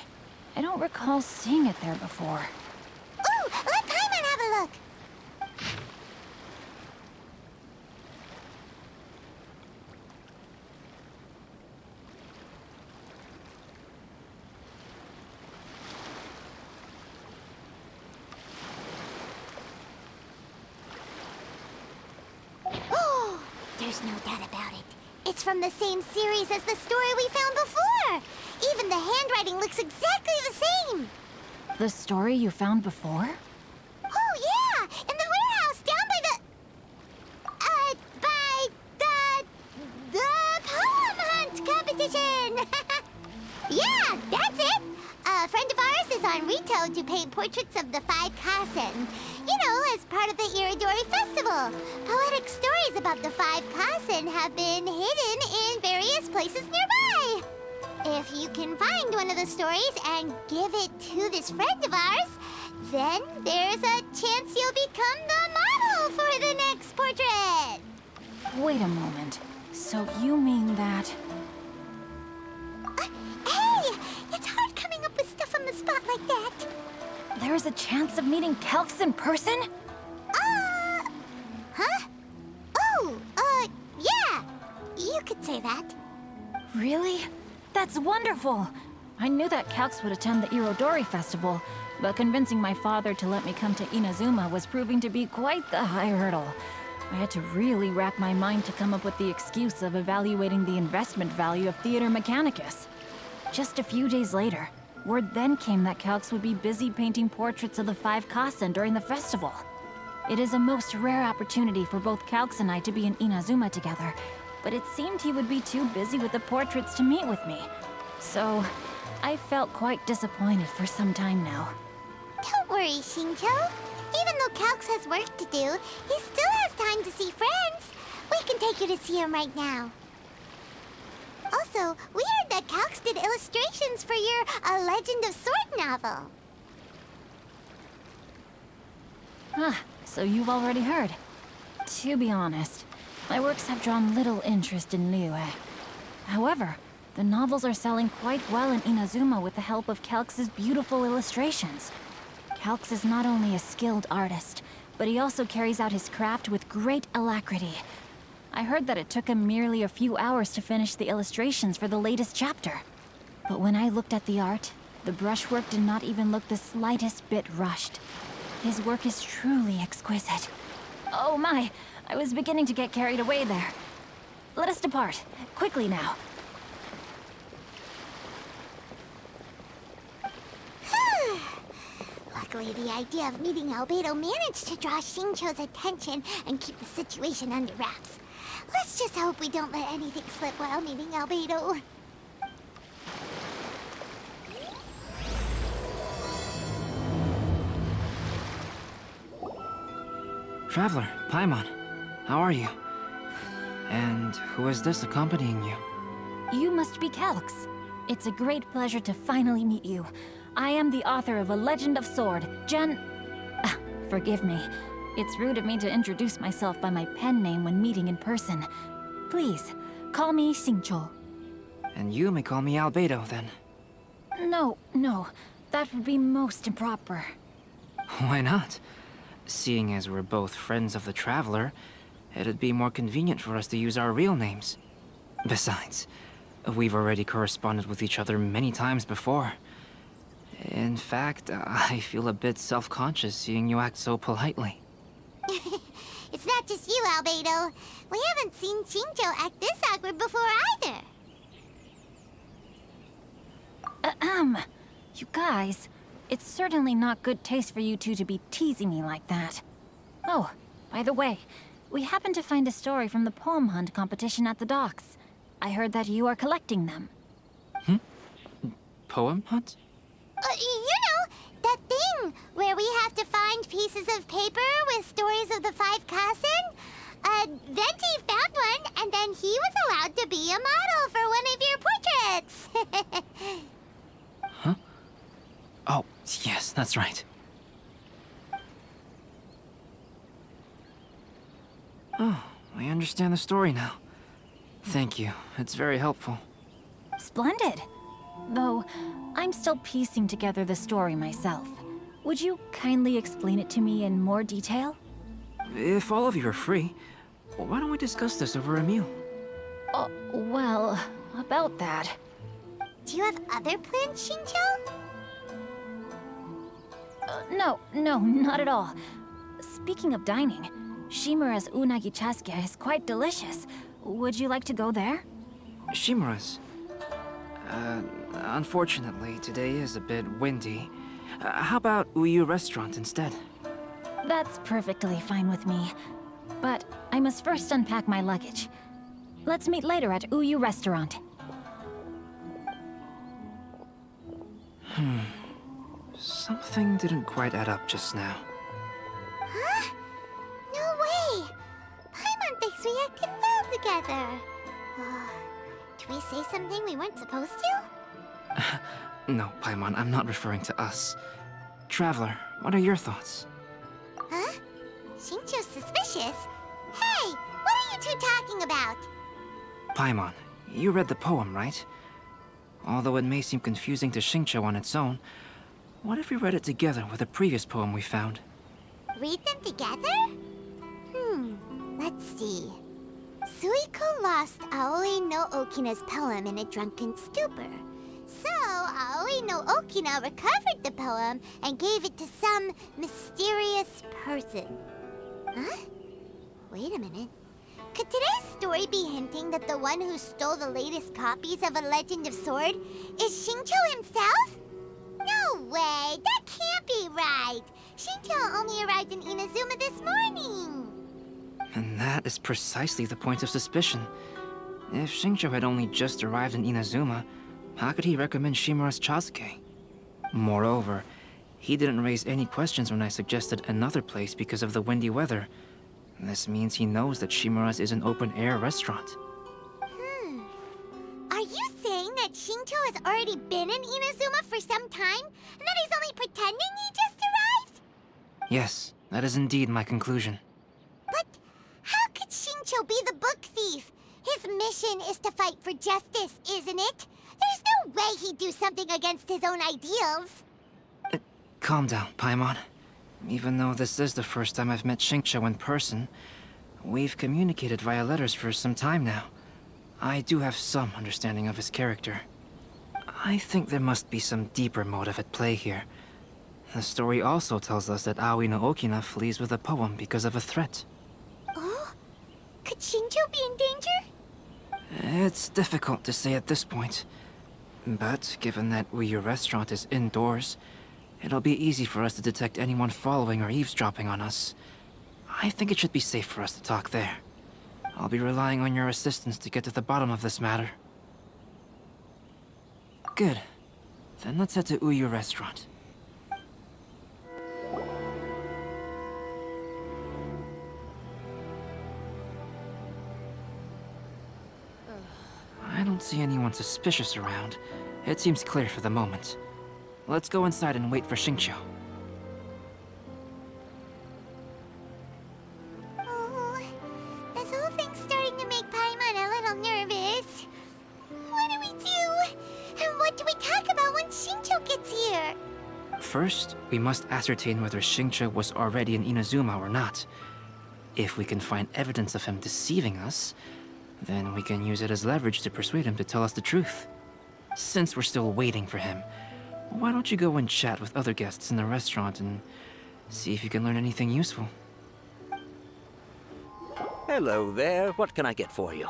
I don't recall seeing it there before. Ooh, let Paimon have a look. Oh, there's no doubt about it. It's from the same series as the story we found before. Even the handwriting looks exactly the same! The story you found before? Oh, yeah! In the warehouse down by the poem hunt competition! Yeah, that's it! A friend of ours is on Rito to paint portraits of the 5 Kasen. You know, as part of the Irodori Festival. Poetic stories about the 5 Kasen have been hidden in various places nearby. If you can find one of the stories and give it to this friend of ours, then there's a chance you'll become the model for the next portrait. Wait a moment. So you mean that... Hey! It's hard coming up with stuff on the spot like that. There's a chance of meeting Calx in person? Huh? Oh, yeah. You could say that. Really? That's wonderful! I knew that Calx would attend the Irodori Festival, but convincing my father to let me come to Inazuma was proving to be quite the high hurdle. I had to really rack my mind to come up with the excuse of evaluating the investment value of Theater Mechanicus. Just a few days later, word then came that Calx would be busy painting portraits of the 5 Kasen during the festival. It is a most rare opportunity for both Calx and I to be in Inazuma together, but it seemed he would be too busy with the portraits to meet with me. So, I felt quite disappointed for some time now. Don't worry, Shinjo. Even though Calx has work to do, he still has time to see friends. We can take you to see him right now. Also, we heard that Calx did illustrations for your A Legend of Sword novel. Ah, so you've already heard. To be honest, my works have drawn little interest in Liyue. However, the novels are selling quite well in Inazuma with the help of Calx's beautiful illustrations. Calx is not only a skilled artist, but he also carries out his craft with great alacrity. I heard that it took him merely a few hours to finish the illustrations for the latest chapter. But when I looked at the art, the brushwork did not even look the slightest bit rushed. His work is truly exquisite. Oh my, I was beginning to get carried away there. Let us depart, quickly now. Luckily, the idea of meeting Albedo managed to draw Shincho's attention and keep the situation under wraps. Let's just hope we don't let anything slip while meeting Albedo. Traveler, Paimon, how are you? And who is this accompanying you? You must be Calx. It's a great pleasure to finally meet you. I am the author of A Legend of Sword, Forgive me. It's rude of me to introduce myself by my pen name when meeting in person. Please, call me Xingqiu. And you may call me Albedo, then. No, that would be most improper. Why not? Seeing as we're both friends of the Traveler, it'd be more convenient for us to use our real names. Besides, we've already corresponded with each other many times before. In fact, I feel a bit self-conscious seeing you act so politely. It's not just you, Albedo. We haven't seen Shinjo act this awkward before either. You guys, it's certainly not good taste for you two to be teasing me like that. Oh, by the way, we happened to find a story from the poem hunt competition at the docks. I heard that you are collecting them. Poem hunt? You know, that thing where we have to find pieces of paper with stories of the 5 Kasen? Venti found one, and then he was allowed to be a model for one of your portraits. Huh? Oh, yes, that's right. Oh, I understand the story now. Thank you. It's very helpful. Splendid. Though, I'm still piecing together the story myself. Would you kindly explain it to me in more detail? If all of you are free, why don't we discuss this over a meal? Well, about that. Do you have other plans, Shinjo? No, not at all. Speaking of dining, Shimura's unagi chasuke is quite delicious. Would you like to go there? Shimura's? Unfortunately, today is a bit windy. How about Uyu Restaurant instead? That's perfectly fine with me. But I must first unpack my luggage. Let's meet later at Uyu Restaurant. Something didn't quite add up just now. Huh? No way! Paimon thinks we acted well together. Did we say something we weren't supposed to? No, Paimon, I'm not referring to us. Traveler, what are your thoughts? Huh? Xingqiu's suspicious? Hey, what are you two talking about? Paimon, you read the poem, right? Although it may seem confusing to Xingqiu on its own, what if we read it together with a previous poem we found? Read them together? Let's see. Suiko lost Aoi no Okina's poem in a drunken stupor. So, Aoi no Okina recovered the poem and gave it to some mysterious person. Huh? Wait a minute. Could today's story be hinting that the one who stole the latest copies of A Legend of Sword is Xingqiu himself? No way! That can't be right! Xingqiu only arrived in Inazuma this morning! And that is precisely the point of suspicion. If Xingqiu had only just arrived in Inazuma, how could he recommend Shimura's Chazuke? Moreover, he didn't raise any questions when I suggested another place because of the windy weather. This means he knows that Shimura's is an open-air restaurant. Are you saying that Xingqiu has already been in Inazuma for some time, and that he's only pretending he just arrived? Yes, that is indeed my conclusion. But how could Xingqiu be the book thief? His mission is to fight for justice, isn't it? There's no way he'd do something against his own ideals. Calm down, Paimon. Even though this is the first time I've met Xingqiu in person, we've communicated via letters for some time now. I do have some understanding of his character. I think there must be some deeper motive at play here. The story also tells us that Aoi no Okina flees with a poem because of a threat. Oh? Could Xingqiu be in danger? It's difficult to say at this point. But given that Uyu Restaurant is indoors, it'll be easy for us to detect anyone following or eavesdropping on us. I think it should be safe for us to talk there. I'll be relying on your assistance to get to the bottom of this matter. Good. Then let's head to Uyu Restaurant. I don't see anyone suspicious around. It seems clear for the moment. Let's go inside and wait for Xingqiu. Oh, this whole thing's starting to make Paimon a little nervous. What do we do? And what do we talk about when Xingqiu gets here? First, we must ascertain whether Xingqiu was already in Inazuma or not. If we can find evidence of him deceiving us, then we can use it as leverage to persuade him to tell us the truth. Since we're still waiting for him, why don't you go and chat with other guests in the restaurant and see if you can learn anything useful? Hello there. What can I get for you?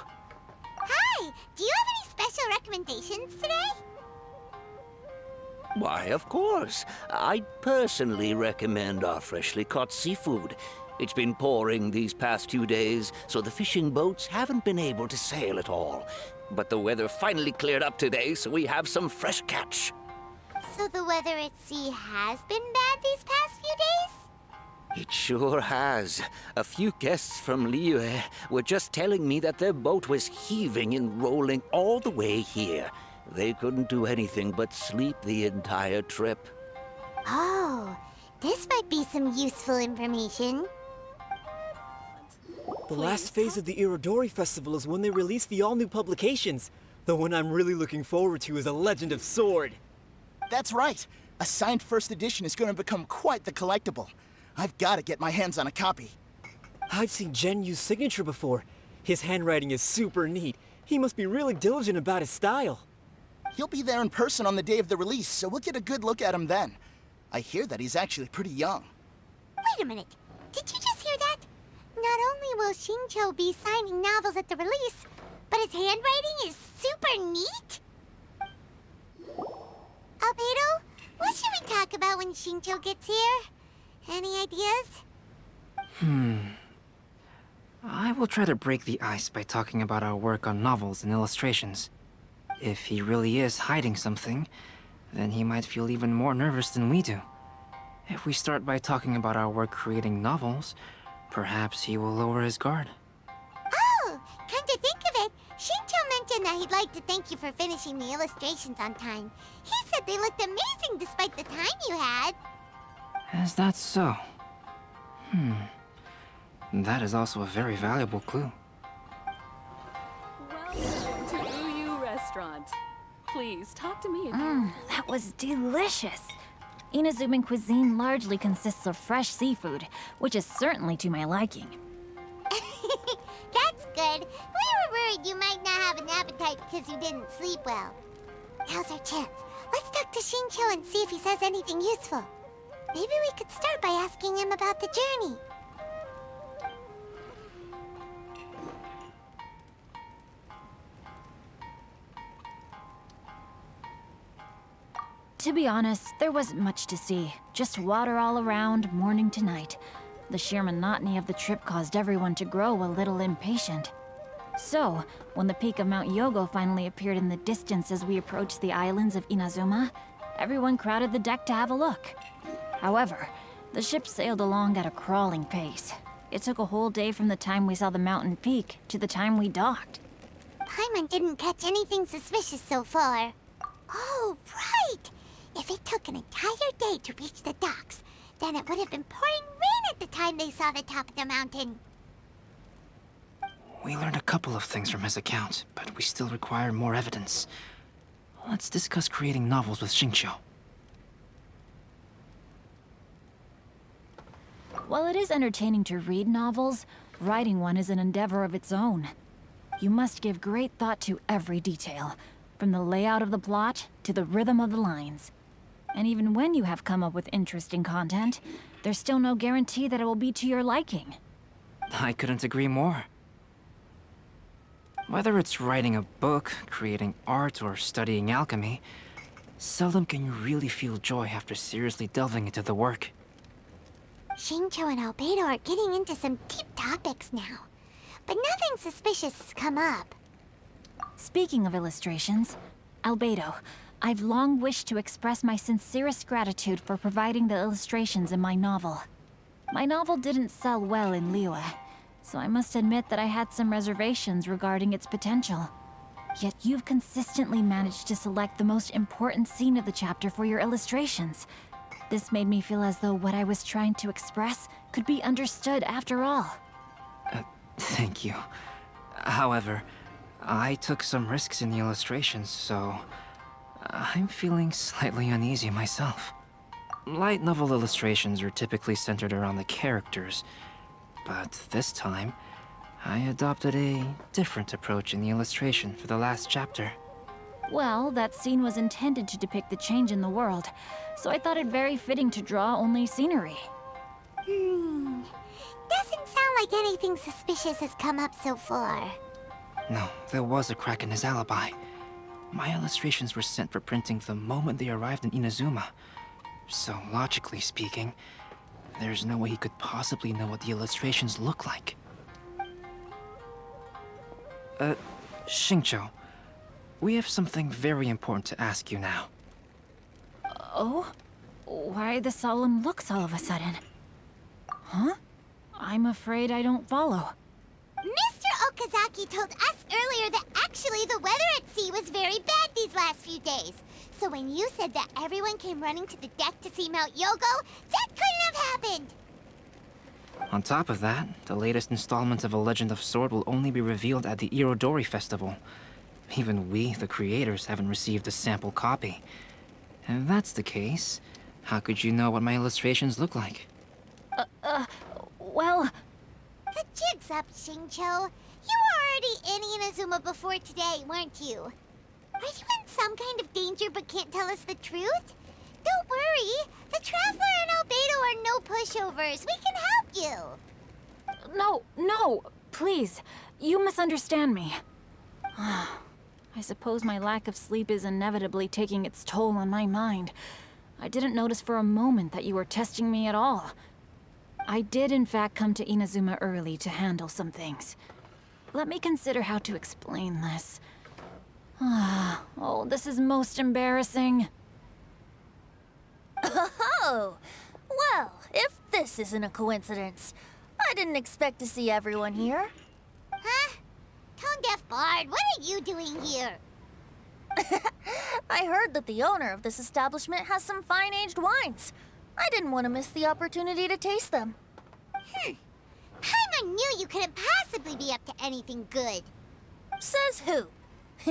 Hi! Do you have any special recommendations today? Why, of course. I'd personally recommend our freshly caught seafood. It's been pouring these past 2 days, so the fishing boats haven't been able to sail at all. But the weather finally cleared up today, so we have some fresh catch. So the weather at sea has been bad these past few days? It sure has. A few guests from Liyue were just telling me that their boat was heaving and rolling all the way here. They couldn't do anything but sleep the entire trip. Oh, this might be some useful information. The last phase of the Irodori Festival is when they release the all-new publications. The one I'm really looking forward to is A Legend of Sword. That's right. A signed first edition is going to become quite the collectible. I've got to get my hands on a copy. I've seen Genyu's signature before. His handwriting is super neat. He must be really diligent about his style. He'll be there in person on the day of the release, so we'll get a good look at him then. I hear that he's actually pretty young. Wait a minute. Did you just hear that? Not only will Xingqiu be signing novels at the release, but his handwriting is super neat? Albedo? What should we talk about when Shincho gets here? Any ideas? I will try to break the ice by talking about our work on novels and illustrations. If he really is hiding something, then he might feel even more nervous than we do. If we start by talking about our work creating novels, perhaps he will lower his guard. Oh, come to think of it, Shincho mentioned that he'd like to thank you for finishing the illustrations on time. He said they looked amazing despite the time you had. Is that so? That is also a very valuable clue. Welcome to Uyu Restaurant. Please, talk to me if That was delicious. Inazuman cuisine largely consists of fresh seafood, which is certainly to my liking. That's good. We were worried you might not have an appetite because you didn't sleep well. Now's our chance. Let's talk to Shincho and see if he says anything useful. Maybe we could start by asking him about the journey. To be honest, there wasn't much to see. Just water all around, morning to night. The sheer monotony of the trip caused everyone to grow a little impatient. So, when the peak of Mount Yogo finally appeared in the distance as we approached the islands of Inazuma, everyone crowded the deck to have a look. However, the ship sailed along at a crawling pace. It took a whole day from the time we saw the mountain peak to the time we docked. Paimon didn't catch anything suspicious so far. Oh, right! If it took an entire day to reach the docks, then it would have been pouring rain at the time they saw the top of the mountain. We learned a couple of things from his account, but we still require more evidence. Let's discuss creating novels with Shincho. While it is entertaining to read novels, writing one is an endeavor of its own. You must give great thought to every detail, from the layout of the plot to the rhythm of the lines. And even when you have come up with interesting content, there's still no guarantee that it will be to your liking. I couldn't agree more. Whether it's writing a book, creating art, or studying alchemy, seldom can you really feel joy after seriously delving into the work. Shincho and Albedo are getting into some deep topics now, but nothing suspicious has come up. Speaking of illustrations, Albedo, I've long wished to express my sincerest gratitude for providing the illustrations in my novel. My novel didn't sell well in Liyue, so I must admit that I had some reservations regarding its potential. Yet you've consistently managed to select the most important scene of the chapter for your illustrations. This made me feel as though what I was trying to express could be understood after all. Thank you. However, I took some risks in the illustrations, so I'm feeling slightly uneasy myself. Light novel illustrations are typically centered around the characters, but this time, I adopted a different approach in the illustration for the last chapter. Well, that scene was intended to depict the change in the world, so I thought it very fitting to draw only scenery. Doesn't sound like anything suspicious has come up so far. No, there was a crack in his alibi. My illustrations were sent for printing the moment they arrived in Inazuma. So, logically speaking, there's no way he could possibly know what the illustrations look like. Shincho, we have something very important to ask you now. Oh? Why the solemn looks all of a sudden? Huh? I'm afraid I don't follow. Mr. Okazaki told us earlier that actually the weather at sea was very bad these last few days. So when you said that everyone came running to the deck to see Mount Yogo, that couldn't have happened! On top of that, the latest installment of A Legend of Sword will only be revealed at the Irodori festival. Even we, the creators, haven't received a sample copy. If that's the case, how could you know what my illustrations look like? Well... The jig's up, Shincho. You were already in Inazuma before today, weren't you? Are you in some kind of danger but can't tell us the truth? Don't worry. The Traveler and Albedo are no pushovers. We can help you. No, please. You misunderstand me. I suppose my lack of sleep is inevitably taking its toll on my mind. I didn't notice for a moment that you were testing me at all. I did in fact come to Inazuma early to handle some things. Let me consider how to explain this. Oh, this is most embarrassing. Oh, well, if this isn't a coincidence, I didn't expect to see everyone here. Huh? Tone-deaf bard, what are you doing here? I heard that the owner of this establishment has some fine-aged wines. I didn't want to miss the opportunity to taste them. Paimon knew you couldn't possibly be up to anything good. Says who?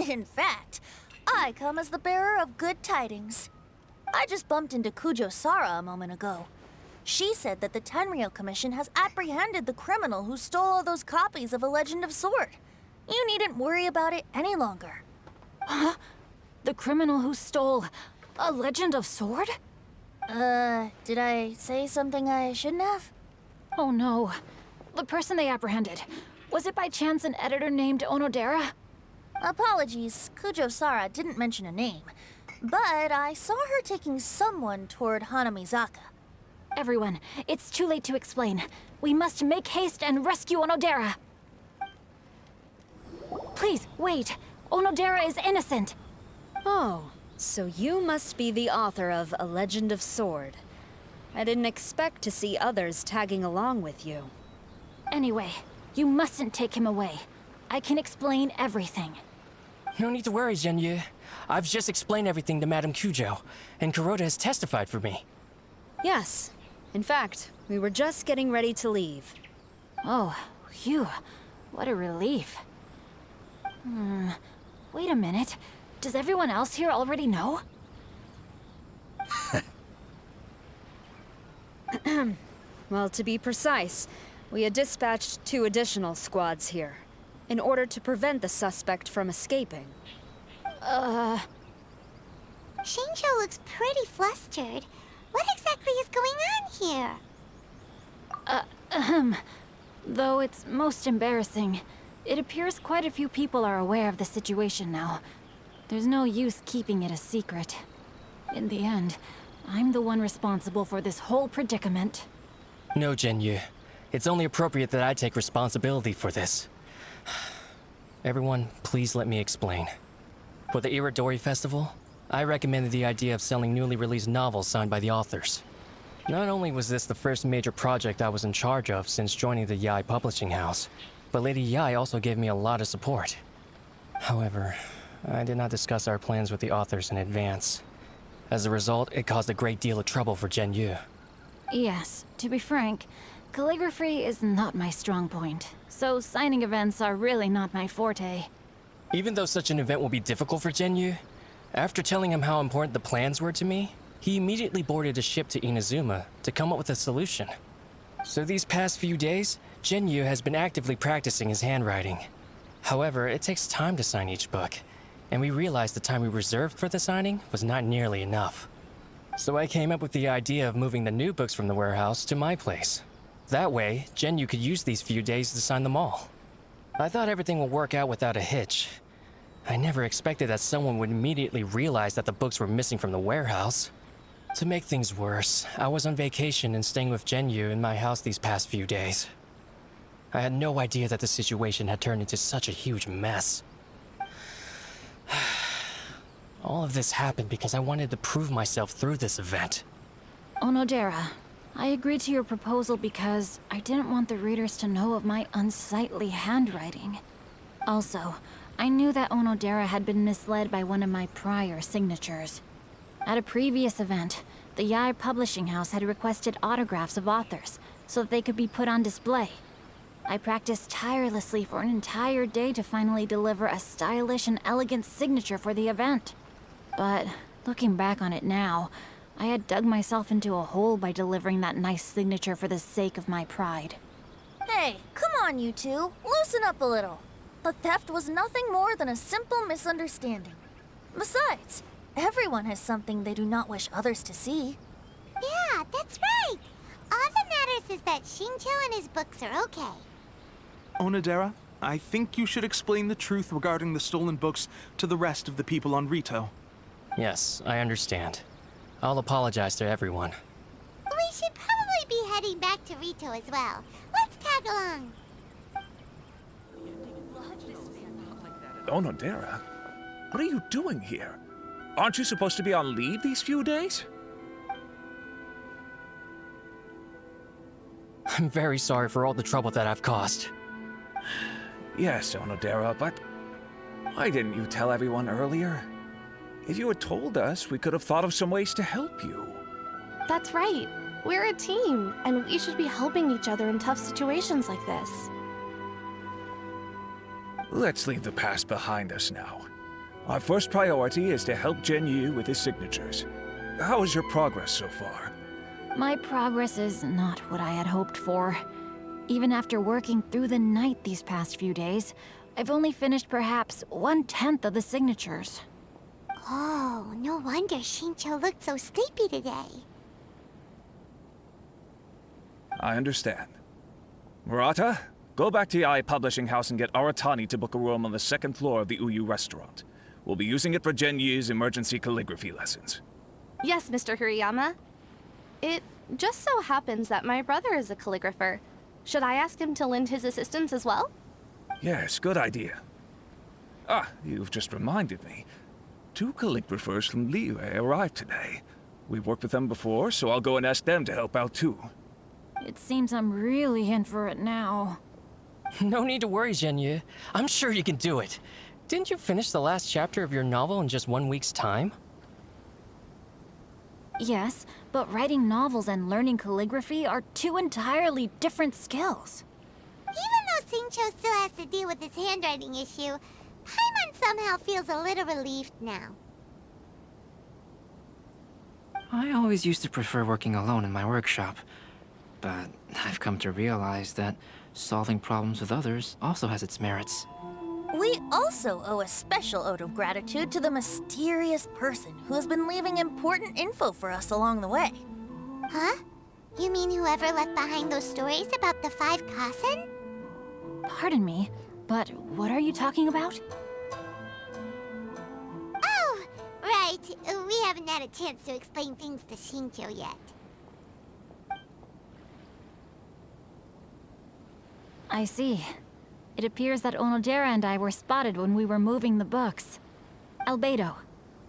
In fact, I come as the bearer of good tidings. I just bumped into Kujo Sara a moment ago. She said that the Tenryou Commission has apprehended the criminal who stole all those copies of A Legend of Sword. You needn't worry about it any longer. Huh? The criminal who stole A Legend of Sword? Did I say something I shouldn't have? Oh no. The person they apprehended, was it by chance an editor named Onodera? Apologies, Kujo Sara didn't mention a name, but I saw her taking someone toward Hanamizaka. Everyone, it's too late to explain. We must make haste and rescue Onodera. Please, wait. Onodera is innocent. Oh, so you must be the author of A Legend of Sword. I didn't expect to see others tagging along with you. Anyway, you mustn't take him away. I can explain everything. No need to worry, Genyu. I've just explained everything to Madame Kujo, and Kuroda has testified for me. Yes. In fact, we were just getting ready to leave. Oh, phew. What a relief. Wait a minute. Does everyone else here already know? Well, to be precise, we had dispatched 2 additional squads here, in order to prevent the suspect from escaping. Shinjo looks pretty flustered. What exactly is going on here? Though it's most embarrassing, it appears quite a few people are aware of the situation now. There's no use keeping it a secret. In the end, I'm the one responsible for this whole predicament. No, Genyu. It's only appropriate that I take responsibility for this. Everyone, please let me explain. For the Irodori Festival, I recommended the idea of selling newly released novels signed by the authors. Not only was this the first major project I was in charge of since joining the Yae publishing house, but Lady Yae also gave me a lot of support. However, I did not discuss our plans with the authors in advance. As a result, it caused a great deal of trouble for Genyu. Yes, to be frank, calligraphy is not my strong point, so signing events are really not my forte. Even though such an event will be difficult for Genyu, after telling him how important the plans were to me, he immediately boarded a ship to Inazuma to come up with a solution. So these past few days, Genyu has been actively practicing his handwriting. However, it takes time to sign each book, and we realized the time we reserved for the signing was not nearly enough. So I came up with the idea of moving the new books from the warehouse to my place. That way, Genyu could use these few days to sign them all. I thought everything would work out without a hitch. I never expected that someone would immediately realize that the books were missing from the warehouse. To make things worse, I was on vacation and staying with Genyu in my house these past few days. I had no idea that the situation had turned into such a huge mess. All of this happened because I wanted to prove myself through this event. Onodera, I agreed to your proposal because I didn't want the readers to know of my unsightly handwriting. Also, I knew that Onodera had been misled by one of my prior signatures. At a previous event, the Yae publishing house had requested autographs of authors so that they could be put on display. I practiced tirelessly for an entire day to finally deliver a stylish and elegant signature for the event. But looking back on it now, I had dug myself into a hole by delivering that nice signature for the sake of my pride. Hey, come on, you two. Loosen up a little. The theft was nothing more than a simple misunderstanding. Besides, everyone has something they do not wish others to see. Yeah, that's right. All that matters is that Shinjo and his books are okay. Onodera, I think you should explain the truth regarding the stolen books to the rest of the people on Rito. Yes, I understand. I'll apologize to everyone. We should probably be heading back to Rito as well. Let's tag along. Onodera, what are you doing here? Aren't you supposed to be on leave these few days? I'm very sorry for all the trouble that I've caused. Yes, Onodera, but why didn't you tell everyone earlier? If you had told us, we could have thought of some ways to help you. That's right. We're a team, and we should be helping each other in tough situations like this. Let's leave the past behind us now. Our first priority is to help Genyu with his signatures. How is your progress so far? My progress is not what I had hoped for. Even after working through the night these past few days, I've only finished perhaps 1/10 of the signatures. Oh, no wonder Shincho looked so sleepy today. I understand. Murata, go back to Yae Publishing House and get Aratani to book a room on the second floor of the Uyu restaurant. We'll be using it for Genyu's emergency calligraphy lessons. Yes, Mr. Hirayama. It just so happens that my brother is a calligrapher. Should I ask him to lend his assistance as well? Yes, good idea. Ah, you've just reminded me. 2 calligraphers from Liyue arrived today. We've worked with them before, so I'll go and ask them to help out too. It seems I'm really in for it now. No need to worry, Genyu. I'm sure you can do it. Didn't you finish the last chapter of your novel in just 1 week's time? Yes, but writing novels and learning calligraphy are 2 entirely different skills. Even though Shincho still has to deal with his handwriting issue, Paimon somehow feels a little relieved now. I always used to prefer working alone in my workshop, but I've come to realize that solving problems with others also has its merits. We also owe a special ode of gratitude to the mysterious person who has been leaving important info for us along the way. Huh? You mean whoever left behind those stories about the 5 Kasen? Pardon me, but what are you talking about? Oh, right. We haven't had a chance to explain things to Shincho yet. I see. It appears that Onodera and I were spotted when we were moving the books. Albedo,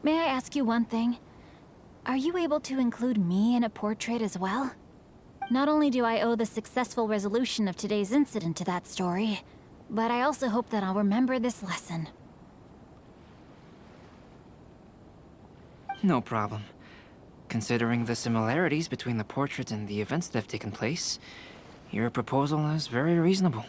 may I ask you one thing? Are you able to include me in a portrait as well? Not only do I owe the successful resolution of today's incident to that story, but I also hope that I'll remember this lesson. No problem. Considering the similarities between the portrait and the events that have taken place, your proposal is very reasonable.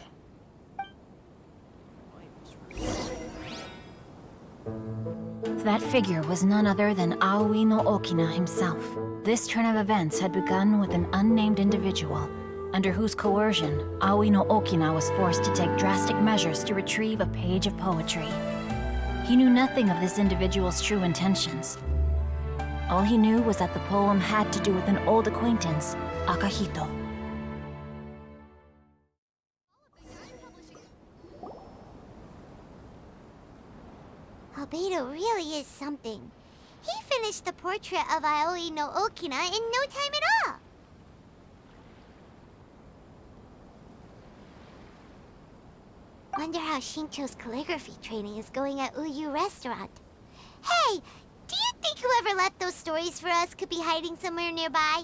That figure was none other than Aoi no Okina himself. This turn of events had begun with an unnamed individual, under whose coercion, Aoi no Okina was forced to take drastic measures to retrieve a page of poetry. He knew nothing of this individual's true intentions. All he knew was that the poem had to do with an old acquaintance, Akahito. Albedo really is something. He finished the portrait of Aoi no Okina in no time at all. Wonder how Shincho's calligraphy training is going at Uyu Restaurant. Hey, do you think whoever left those stories for us could be hiding somewhere nearby?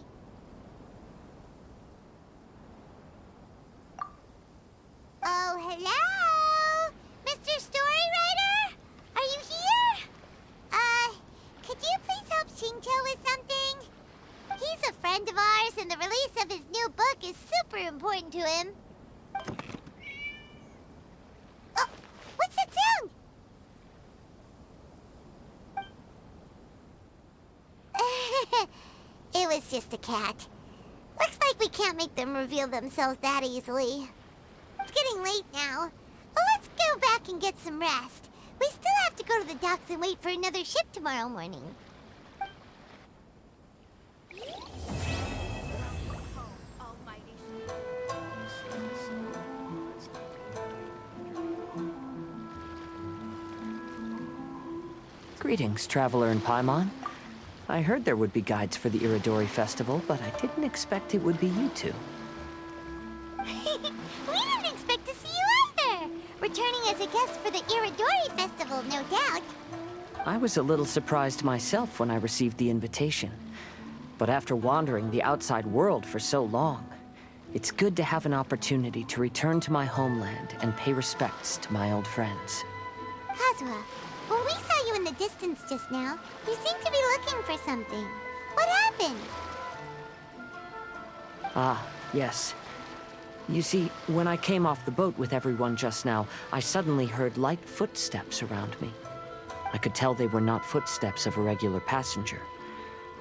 Oh, hello? Mr. Storywriter? Are you here? Could you please help Shincho with something? He's a friend of ours, and the release of his new book is super important to him. Oh, what's that sound? It was just a cat. Looks like we can't make them reveal themselves that easily. It's getting late now. Well, let's go back and get some rest. We still have to go to the docks and wait for another ship tomorrow morning. Greetings, Traveler in Paimon. I heard there would be guides for the Irodori Festival, but I didn't expect it would be you two. We didn't expect to see you either! Returning as a guest for the Irodori Festival, no doubt. I was a little surprised myself when I received the invitation. But after wandering the outside world for so long, it's good to have an opportunity to return to my homeland and pay respects to my old friends. Kazuha, when we saw you in the distance just now, you seemed to be looking for something. What happened? Ah, yes. You see, when I came off the boat with everyone just now, I suddenly heard light footsteps around me. I could tell they were not footsteps of a regular passenger.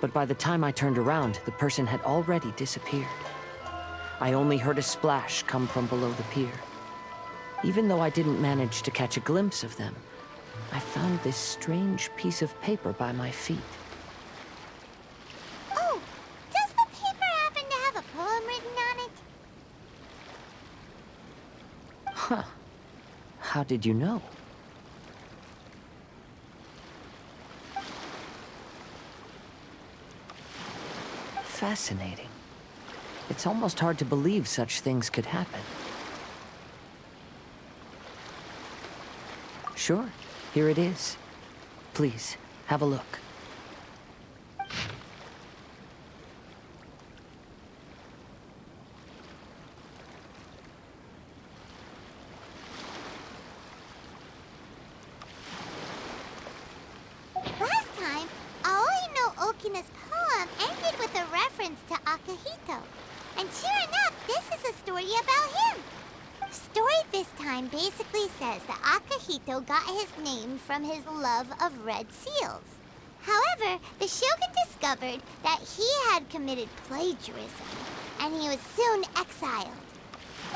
But by the time I turned around, the person had already disappeared. I only heard a splash come from below the pier. Even though I didn't manage to catch a glimpse of them, I found this strange piece of paper by my feet. Oh, does the paper happen to have a poem written on it? Huh. How did you know? Fascinating. It's almost hard to believe such things could happen. Sure, here it is. Please, have a look. Last time, Aoi no Okina's poem ended with a reference to Akihito. And sure enough, this is a story about him. The story this time basically says that Akihito got his name from his love of red seals. However, the Shogun discovered that he had committed plagiarism, and he was soon exiled.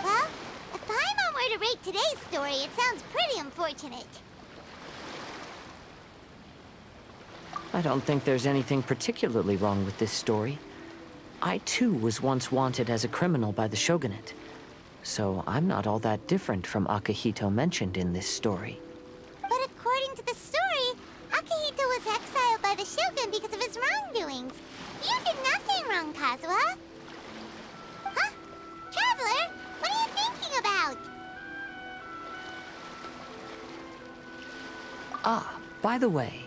Well, if Paimon were to rate today's story, it sounds pretty unfortunate. I don't think there's anything particularly wrong with this story. I too was once wanted as a criminal by the Shogunate, so I'm not all that different from Akihito mentioned in this story. But according to the story, Akihito was exiled by the Shogun because of his wrongdoings. You did nothing wrong, Kazuha. Huh? Traveler, what are you thinking about? Ah, by the way,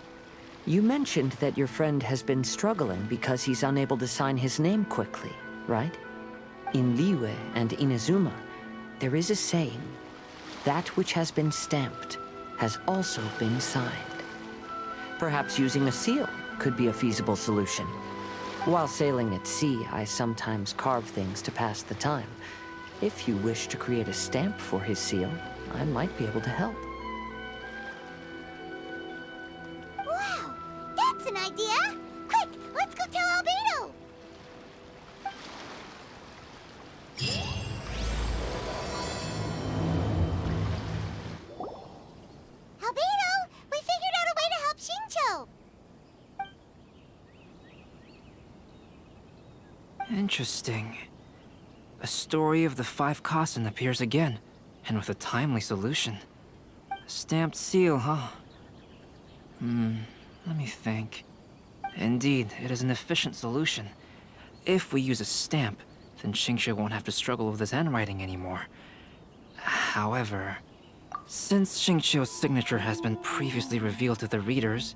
you mentioned that your friend has been struggling because he's unable to sign his name quickly, right? In Liyue and Inazuma, there is a saying, that which has been stamped has also been signed. Perhaps using a seal could be a feasible solution. While sailing at sea, I sometimes carve things to pass the time. If you wish to create a stamp for his seal, I might be able to help. Wow, that's an idea! Quick, let's go tell Albedo! Albedo, we figured out a way to help Shincho! Interesting. A story of the 5 Kasen appears again, and with a timely solution. A stamped seal, huh? Let me think. Indeed, it is an efficient solution. If we use a stamp, then Xingqiu won't have to struggle with his handwriting anymore. However, since Xingqiu's signature has been previously revealed to the readers,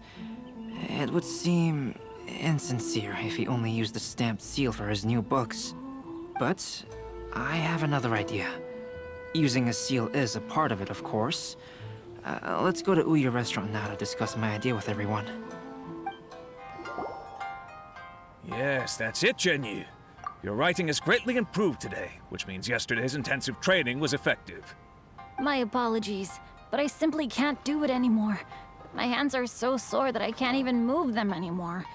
it would seem insincere if he only used the stamped seal for his new books. But I have another idea. Using a seal is a part of it, of course. Let's go to Ouya Restaurant now to discuss my idea with everyone. Yes, that's it, Genyu. Your writing has greatly improved today, which means yesterday's intensive training was effective. My apologies, but I simply can't do it anymore. My hands are so sore that I can't even move them anymore.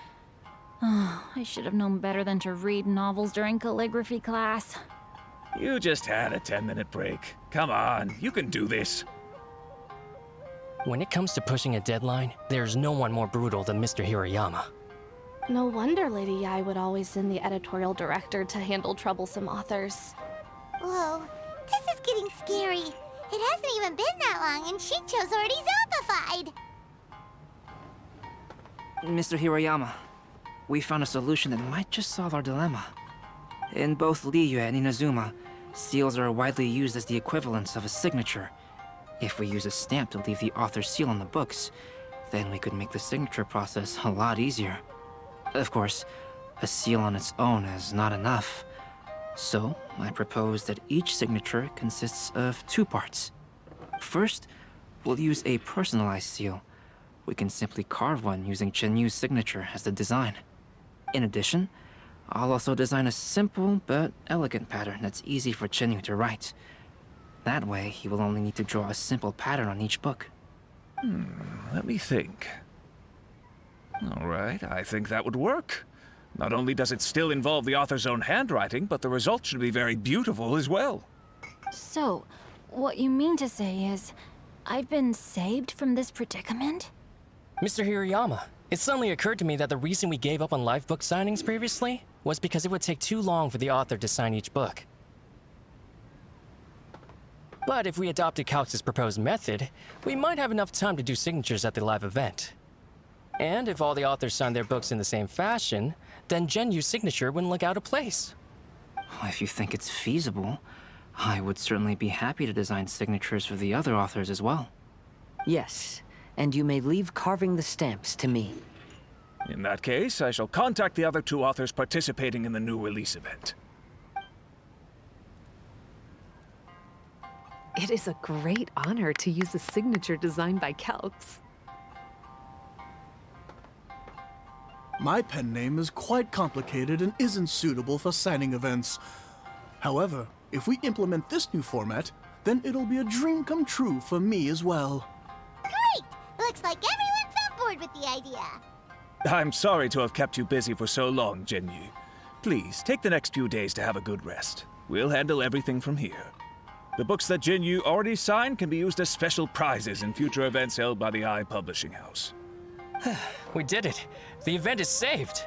Oh, I should have known better than to read novels during calligraphy class. You just had a 10-minute break. Come on, you can do this. When it comes to pushing a deadline, there's no one more brutal than Mr. Hirayama. No wonder Lady Yai would always send the editorial director to handle troublesome authors. Whoa, this is getting scary. It hasn't even been that long and Shincho's already zombified. Mr. Hiroyama, we found a solution that might just solve our dilemma. In both Liyue and Inazuma, seals are widely used as the equivalents of a signature. If we use a stamp to leave the author's seal on the books, then we could make the signature process a lot easier. Of course, a seal on its own is not enough. So, I propose that each signature consists of 2 parts. First, we'll use a personalized seal. We can simply carve one using Chenyu's signature as the design. In addition, I'll also design a simple but elegant pattern that's easy for Chenyu to write. That way, he will only need to draw a simple pattern on each book. Let me think. All right, I think that would work. Not only does it still involve the author's own handwriting, but the result should be very beautiful as well. So, what you mean to say is, I've been saved from this predicament? Mr. Hiroyama, it suddenly occurred to me that the reason we gave up on live book signings previously was because it would take too long for the author to sign each book. But if we adopted Calx's proposed method, we might have enough time to do signatures at the live event. And if all the authors signed their books in the same fashion, then Genyu's signature wouldn't look out of place. If you think it's feasible, I would certainly be happy to design signatures for the other authors as well. Yes, and you may leave carving the stamps to me. In that case, I shall contact the other 2 authors participating in the new release event. It is a great honor to use a signature designed by Calx. My pen name is quite complicated and isn't suitable for signing events. However, if we implement this new format, then it'll be a dream come true for me as well. Great! Looks like everyone's on board with the idea. I'm sorry to have kept you busy for so long, Genyu. Please, take the next few days to have a good rest. We'll handle everything from here. The books that Genyu already signed can be used as special prizes in future events held by the Eye Publishing House. We did it! The event is saved!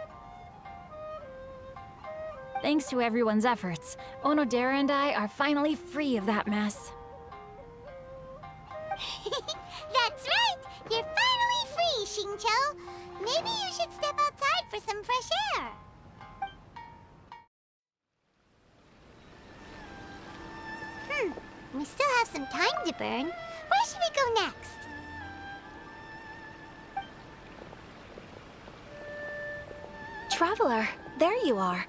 Thanks to everyone's efforts, Onodera and I are finally free of that mess. That's right! You're finally free, Xingqiu! Maybe you should step outside for some fresh air. We still have some time to burn. Where should we go next? Traveler, there you are.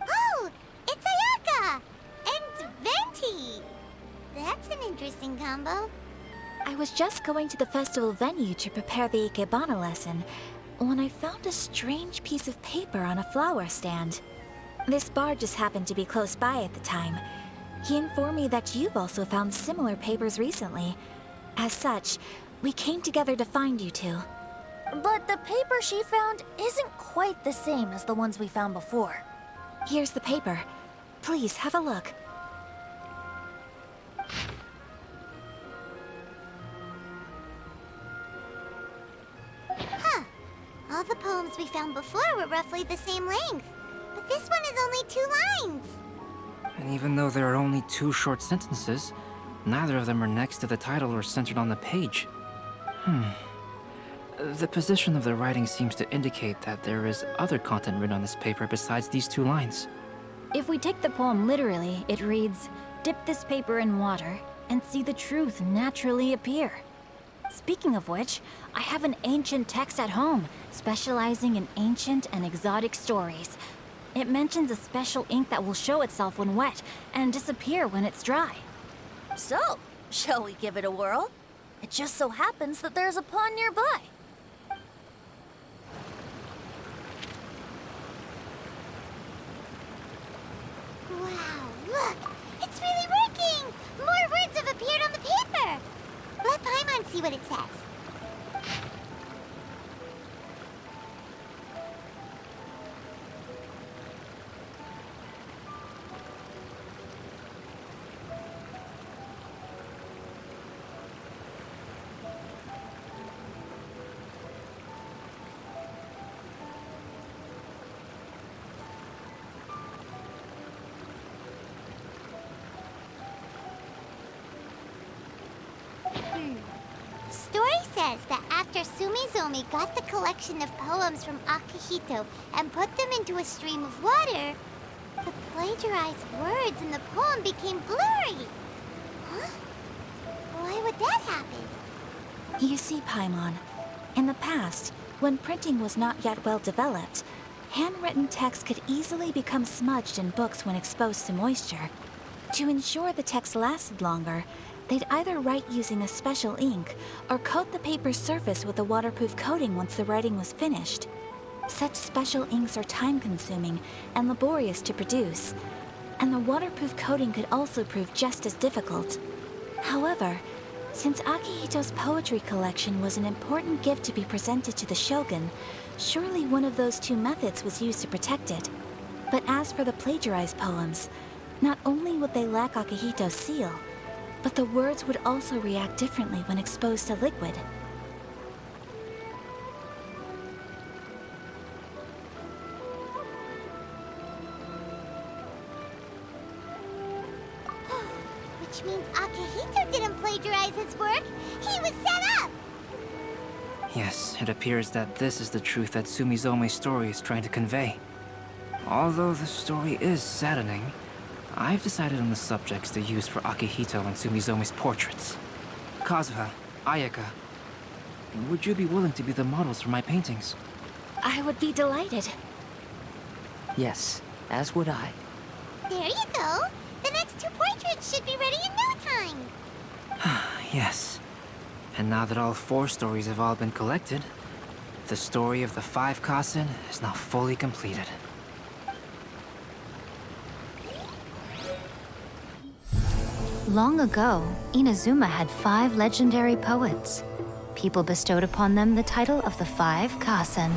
Oh, it's Ayaka! And Venti! That's an interesting combo. I was just going to the festival venue to prepare the Ikebana lesson when I found a strange piece of paper on a flower stand. This bard just happened to be close by at the time. He informed me that you've also found similar papers recently. As such, we came together to find you two. But the paper she found isn't quite the same as the ones we found before. Here's the paper. Please, have a look. Huh. All the poems we found before were roughly the same length. But this one is only 2 lines. And even though there are only 2 short sentences, neither of them are next to the title or centered on the page. The position of the writing seems to indicate that there is other content written on this paper besides these 2 lines. If we take the poem literally, it reads, "Dip this paper in water and see the truth naturally appear." Speaking of which, I have an ancient text at home, specializing in ancient and exotic stories. It mentions a special ink that will show itself when wet and disappear when it's dry. So, shall we give it a whirl? It just so happens that there's a pond nearby. Wow, look! It's really working! More words have appeared on the paper! Let Paimon see what it says. says that after Sumizomi got the collection of poems from Akihito and put them into a stream of water, the plagiarized words in the poem became blurry. Huh? Why would that happen? You see, Paimon, in the past, when printing was not yet well developed, handwritten text could easily become smudged in books when exposed to moisture. To ensure the text lasted longer, they'd either write using a special ink or coat the paper's surface with a waterproof coating once the writing was finished. Such special inks are time-consuming and laborious to produce, and the waterproof coating could also prove just as difficult. However, since Akihito's poetry collection was an important gift to be presented to the shogun, surely one of those two methods was used to protect it. But as for the plagiarized poems, not only would they lack Akihito's seal, but the words would also react differently when exposed to liquid. Which means Akihito didn't plagiarize his work. He was set up! Yes, it appears that this is the truth that Sumizome's story is trying to convey. Although the story is saddening, I've decided on the subjects to use for Akihito and Sumizome's portraits. Kazuha, Ayaka, would you be willing to be the models for my paintings? I would be delighted. Yes, as would I. There you go. The next two portraits should be ready in no time. Yes. And now that all 4 stories have all been collected, the story of the 5 Kasen is now fully completed. Long ago, Inazuma had 5 legendary poets. People bestowed upon them the title of the 5 Kasen.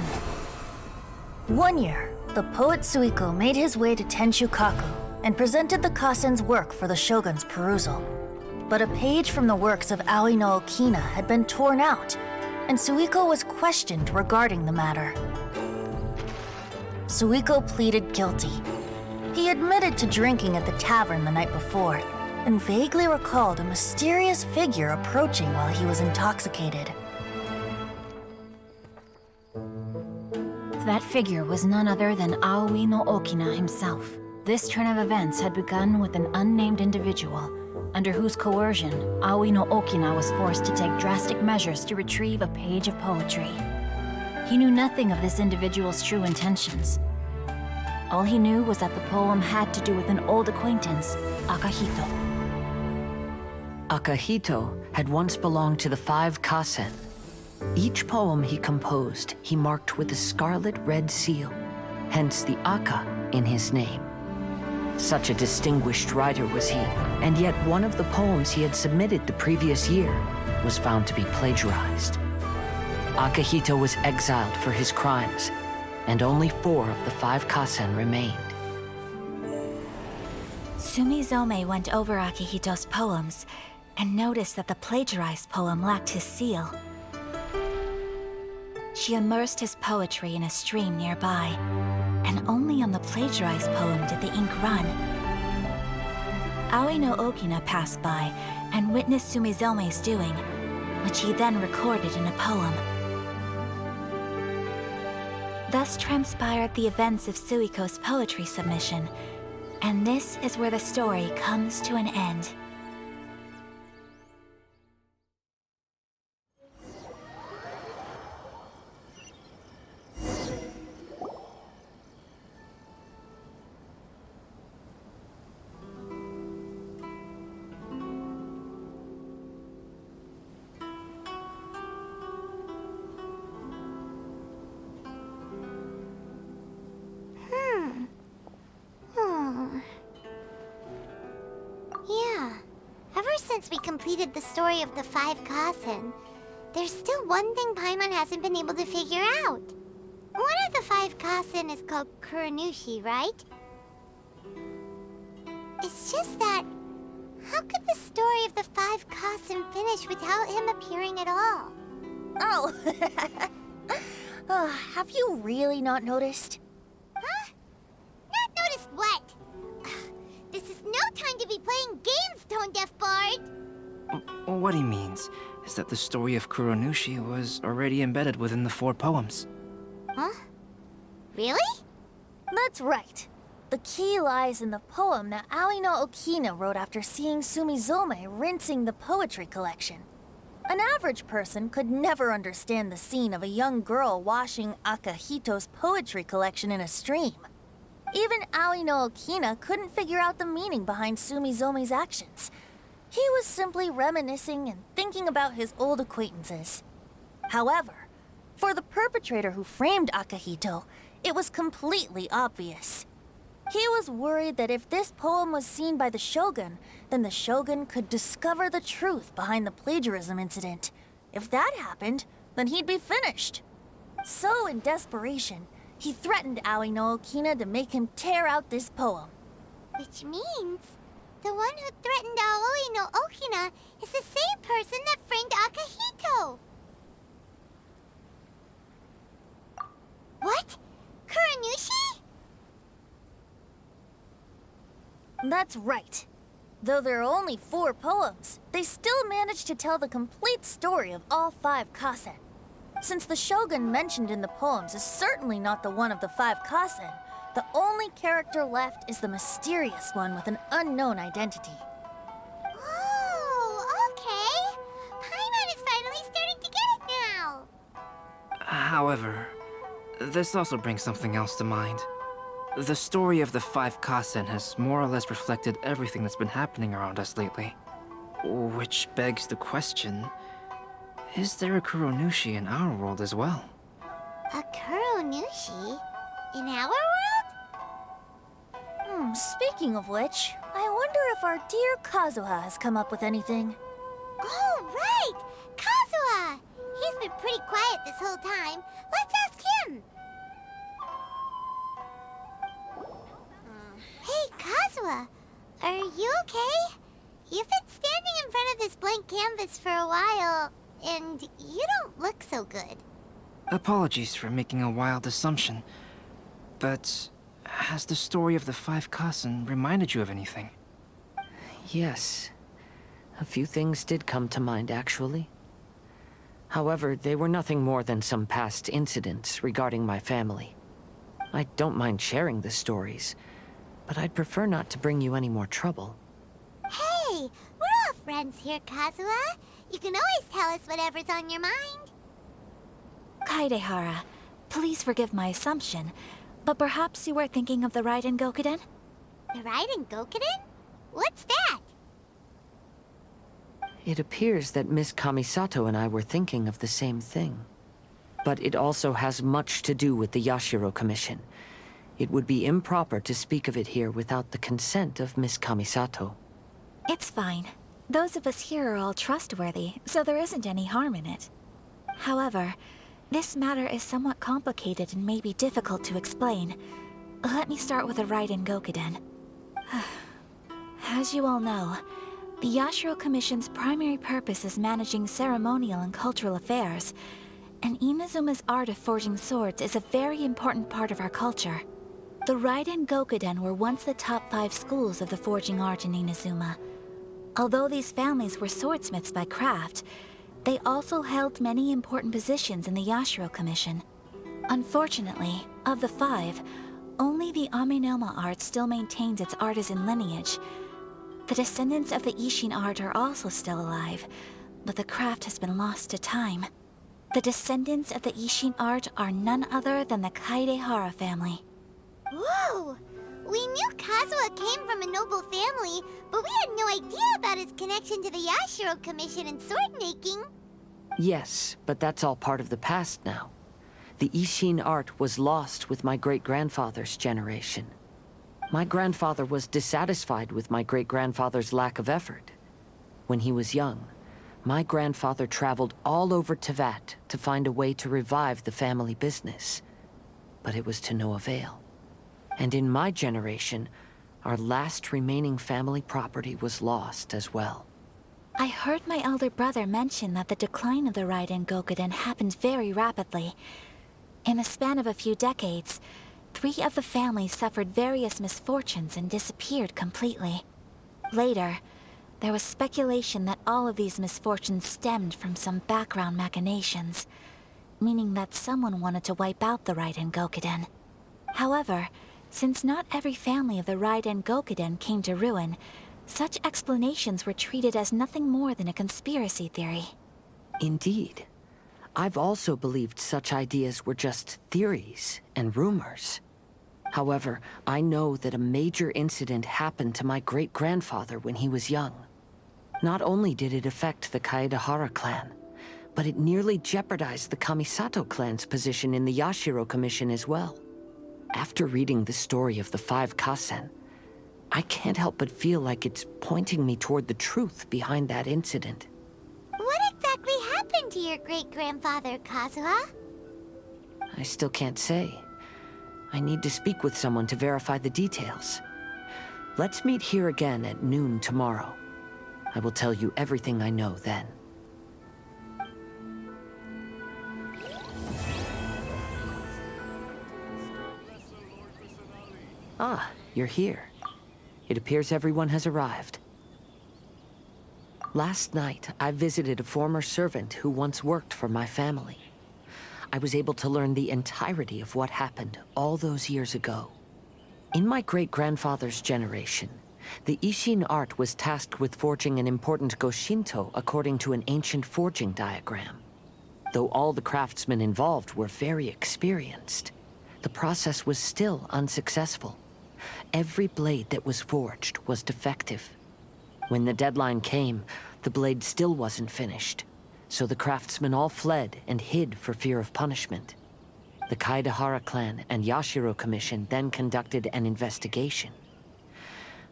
One year, the poet Suiko made his way to Tenshukaku and presented the Kasen's work for the shogun's perusal. But a page from the works of Aoi no Okina had been torn out, and Suiko was questioned regarding the matter. Suiko pleaded guilty. He admitted to drinking at the tavern the night before, and vaguely recalled a mysterious figure approaching while he was intoxicated. That figure was none other than Aoi no Okina himself. This turn of events had begun with an unnamed individual, under whose coercion, Aoi no Okina was forced to take drastic measures to retrieve a page of poetry. He knew nothing of this individual's true intentions. All he knew was that the poem had to do with an old acquaintance, Akihito. Akihito had once belonged to the 5 Kasen. Each poem he composed, he marked with a scarlet red seal, hence the Aka in his name. Such a distinguished writer was he, and yet one of the poems he had submitted the previous year was found to be plagiarized. Akihito was exiled for his crimes, and only 4 of the 5 Kasen remained. Sumizome went over Akihito's poems and noticed that the plagiarized poem lacked his seal. She immersed his poetry in a stream nearby, and only on the plagiarized poem did the ink run. Aoi no Okina passed by and witnessed Sumizome's doing, which he then recorded in a poem. Thus transpired the events of Suiko's poetry submission, and this is where the story comes to an end. Yeah. Ever since we completed the story of the 5 Kasen, there's still one thing Paimon hasn't been able to figure out. One of the 5 Kasen is called Kuranushi, right? It's just that, how could the story of the 5 Kasen finish without him appearing at all? Oh, have you really not noticed? Huh? Not noticed what? This is no time to be playing games, Tone Deaf Bard! What he means is means that the story of Kuronushi was already embedded within the 4 poems. Huh? Really? That's right. The key lies in the poem that Aoi no Okina wrote after seeing Sumizome rinsing the poetry collection. An average person could never understand the scene of a young girl washing Akahito's poetry collection in a stream. Even Aoi no Okina couldn't figure out the meaning behind Sumizome's actions. He was simply reminiscing and thinking about his old acquaintances. However, for the perpetrator who framed Akahito, it was completely obvious. He was worried that if this poem was seen by the Shogun, then the Shogun could discover the truth behind the plagiarism incident. If that happened, then he'd be finished. So, in desperation, he threatened Aoi no Okina to make him tear out this poem. Which means the one who threatened Aoi no Okina is the same person that framed Akahito. What? Kuronushi? That's right. Though there are only 4 poems, they still managed to tell the complete story of all 5 kasen. Since the Shogun mentioned in the poems is certainly not the one of the 5 kasen, the only character left is the mysterious one with an unknown identity. Oh, okay. Paimon is finally starting to get it now. However, this also brings something else to mind. The story of the 5 kasen has more or less reflected everything that's been happening around us lately. Which begs the question, is there a Kuronushi in our world as well? A Kuronushi? In our world? Speaking of which, I wonder if our dear Kazuha has come up with anything. Oh, right! Kazuha! He's been pretty quiet this whole time. Let's ask him. Hey, Kazuha, are you okay? You've been standing in front of this blank canvas for a while, and you don't look so good. Apologies for making a wild assumption, but has the story of the 5 kasen reminded you of anything? Yes. A few things did come to mind, actually. However, they were nothing more than some past incidents regarding my family. I don't mind sharing the stories, but I'd prefer not to bring you any more trouble. Hey, we're all friends here, Kazuha. You can always tell us whatever's on your mind. Kaidehara, please forgive my assumption, but perhaps you were thinking of the Raiden Gokuden? The Raiden Gokuden? What's that? It appears that Miss Kamisato and I were thinking of the same thing. But it also has much to do with the Yashiro Commission. It would be improper to speak of it here without the consent of Miss Kamisato. It's fine. Those of us here are all trustworthy, so there isn't any harm in it. However, this matter is somewhat complicated and may be difficult to explain. Let me start with the Raiden Gokuden. As you all know, the Yashiro Commission's primary purpose is managing ceremonial and cultural affairs, and Inazuma's art of forging swords is a very important part of our culture. The Raiden Gokuden were once the top 5 schools of the forging art in Inazuma. Although these families were swordsmiths by craft, they also held many important positions in the Yashiro Commission. Unfortunately, of the 5, only the Aminoma art still maintains its artisan lineage. The descendants of the Ishin art are also still alive, but the craft has been lost to time. The descendants of the Ishin art are none other than the Kaidehara family. Whoa! We knew Kazuha came from a noble family, but we had no idea about his connection to the Yashiro Commission and sword making. Yes, but that's all part of the past now. The Ishin art was lost with my great-grandfather's generation. My grandfather was dissatisfied with my great-grandfather's lack of effort. When he was young, my grandfather traveled all over Tevat to find a way to revive the family business. But it was to no avail. And in my generation, our last remaining family property was lost as well. I heard my elder brother mention that the decline of the Raiden Gokuden happened very rapidly. In the span of a few decades, 3 of the families suffered various misfortunes and disappeared completely. Later, there was speculation that all of these misfortunes stemmed from some background machinations, meaning that someone wanted to wipe out the Raiden Gokuden. However, since not every family of the Raiden Gokuden came to ruin, such explanations were treated as nothing more than a conspiracy theory. Indeed. I've also believed such ideas were just theories and rumors. However, I know that a major incident happened to my great-grandfather when he was young. Not only did it affect the Kaedahara clan, but it nearly jeopardized the Kamisato clan's position in the Yashiro Commission as well. After reading the story of the 5 Kasen, I can't help but feel like it's pointing me toward the truth behind that incident. What exactly happened to your great-grandfather, Kazuha? I still can't say. I need to speak with someone to verify the details. Let's meet here again at noon tomorrow. I will tell you everything I know then. Ah, you're here. It appears everyone has arrived. Last night, I visited a former servant who once worked for my family. I was able to learn the entirety of what happened all those years ago. In my great-grandfather's generation, the Ishin art was tasked with forging an important Goshinto according to an ancient forging diagram. Though all the craftsmen involved were very experienced, the process was still unsuccessful. Every blade that was forged was defective. When the deadline came, the blade still wasn't finished, so the craftsmen all fled and hid for fear of punishment. The Kaedahara clan and Yashiro Commission then conducted an investigation.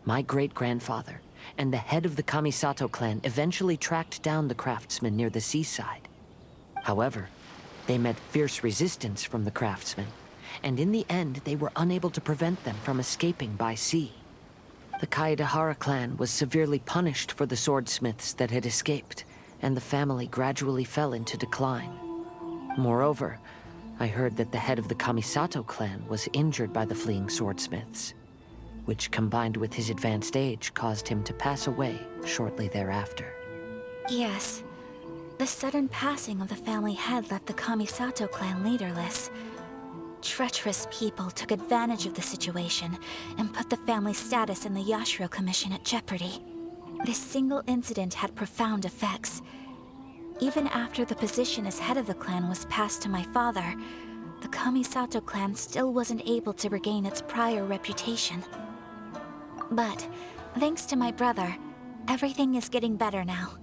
My great-grandfather and the head of the Kamisato clan eventually tracked down the craftsmen near the seaside. However, they met fierce resistance from the craftsmen, and in the end they were unable to prevent them from escaping by sea. The Kaedahara clan was severely punished for the swordsmiths that had escaped, and the family gradually fell into decline. Moreover, I heard that the head of the Kamisato clan was injured by the fleeing swordsmiths, which combined with his advanced age caused him to pass away shortly thereafter. Yes. The sudden passing of the family head left the Kamisato clan leaderless. Treacherous people took advantage of the situation and put the family's status in the Yashiro Commission at jeopardy. This single incident had profound effects. Even after the position as head of the clan was passed to my father, the Kamisato clan still wasn't able to regain its prior reputation. But, thanks to my brother, everything is getting better now.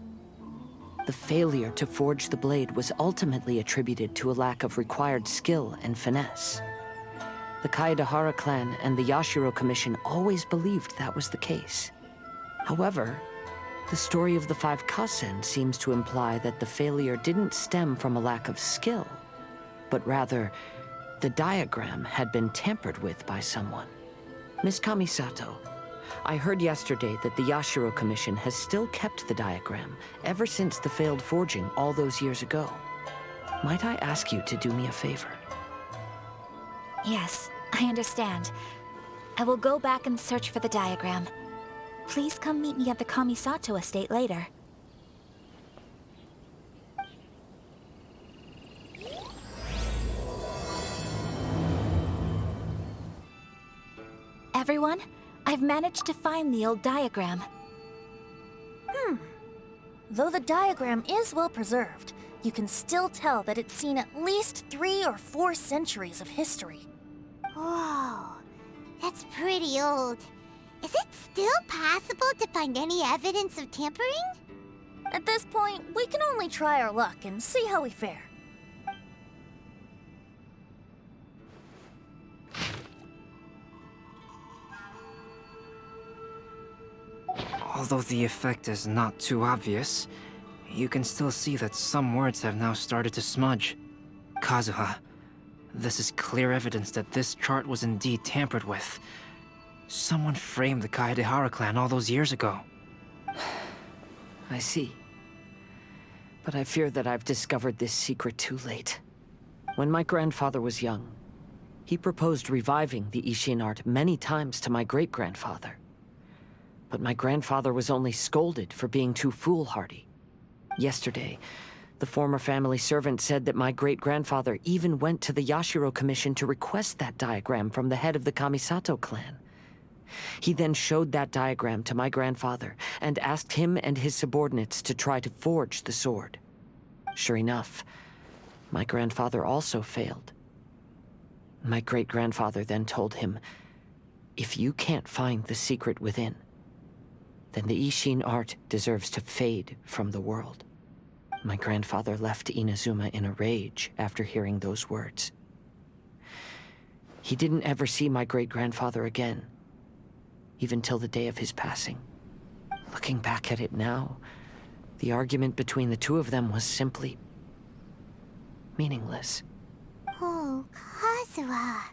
The failure to forge the blade was ultimately attributed to a lack of required skill and finesse. The Kaedahara clan and the Yashiro Commission always believed that was the case. However, the story of the 5 Kasen seems to imply that the failure didn't stem from a lack of skill, but rather, the diagram had been tampered with by someone. Miss Kamisato, I heard yesterday that the Yashiro Commission has still kept the diagram ever since the failed forging all those years ago. Might I ask you to do me a favor? Yes, I understand. I will go back and search for the diagram. Please come meet me at the Kamisato estate later. Everyone, I've managed to find the old diagram. Though the diagram is well preserved, you can still tell that it's seen at least 3 or 4 centuries of history. Whoa, that's pretty old. Is it still possible to find any evidence of tampering? At this point, we can only try our luck and see how we fare. Although the effect is not too obvious, you can still see that some words have now started to smudge. Kazuha, this is clear evidence that this chart was indeed tampered with. Someone framed the Kaedahara clan all those years ago. I see. But I fear that I've discovered this secret too late. When my grandfather was young, he proposed reviving the Ishin art many times to my great-grandfather. But my grandfather was only scolded for being too foolhardy. Yesterday, the former family servant said that my great-grandfather even went to the Yashiro Commission to request that diagram from the head of the Kamisato clan. He then showed that diagram to my grandfather and asked him and his subordinates to try to forge the sword. Sure enough, my grandfather also failed. My great-grandfather then told him, "If you can't find the secret within, then the Ishin art deserves to fade from the world." My grandfather left Inazuma in a rage after hearing those words. He didn't ever see my great-grandfather again, even till the day of his passing. Looking back at it now, the argument between the two of them was simply meaningless. Oh, Kazuha.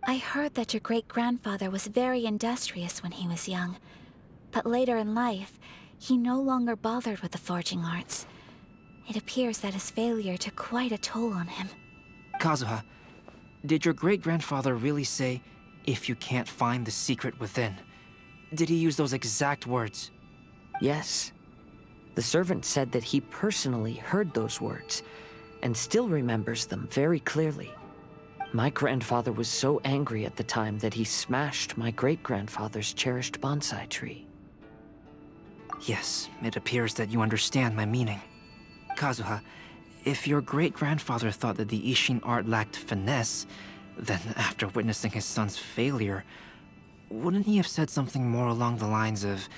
I heard that your great-grandfather was very industrious when he was young, but later in life, he no longer bothered with the forging arts. It appears that his failure took quite a toll on him. Kazuha, did your great-grandfather really say, "If you can't find the secret within"? Did he use those exact words? Yes. The servant said that he personally heard those words, and still remembers them very clearly. My grandfather was so angry at the time that he smashed my great-grandfather's cherished bonsai tree. Yes, it appears that you understand my meaning. Kazuha, if your great-grandfather thought that the Ishin art lacked finesse, then after witnessing his son's failure, wouldn't he have said something more along the lines of,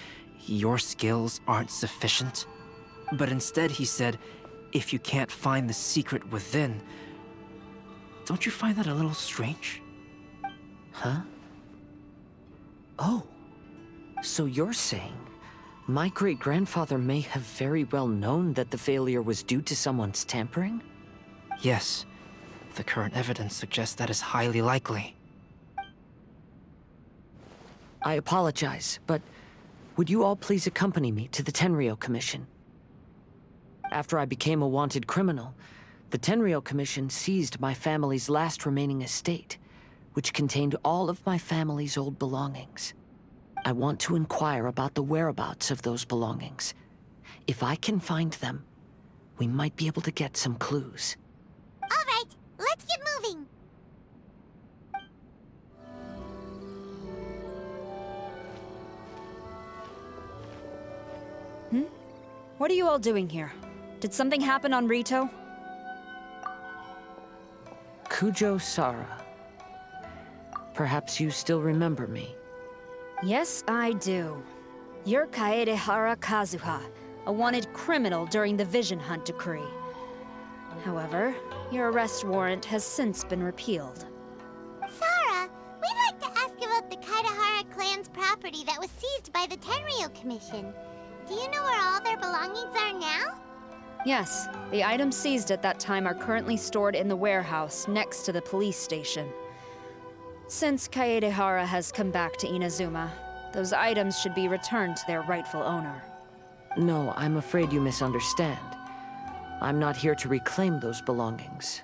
"Your skills aren't sufficient"? But instead he said, "If you can't find the secret within." Don't you find that a little strange? Huh? Oh, so you're saying my great-grandfather may have very well known that the failure was due to someone's tampering? Yes. The current evidence suggests that is highly likely. I apologize, but would you all please accompany me to the Tenryou Commission? After I became a wanted criminal, the Tenryou Commission seized my family's last remaining estate, which contained all of my family's old belongings. I want to inquire about the whereabouts of those belongings. If I can find them, we might be able to get some clues. All right, let's get moving. What are you all doing here? Did something happen on Rito? Kujo Sara. Perhaps you still remember me. Yes, I do. You're Kaedehara Kazuha, a wanted criminal during the Vision Hunt decree. However, your arrest warrant has since been repealed. Sara, we'd like to ask about the Kaedehara clan's property that was seized by the Tenryou Commission. Do you know where all their belongings are now? Yes, the items seized at that time are currently stored in the warehouse next to the police station. Since Kaedehara has come back to Inazuma, those items should be returned to their rightful owner. No, I'm afraid you misunderstand. I'm not here to reclaim those belongings.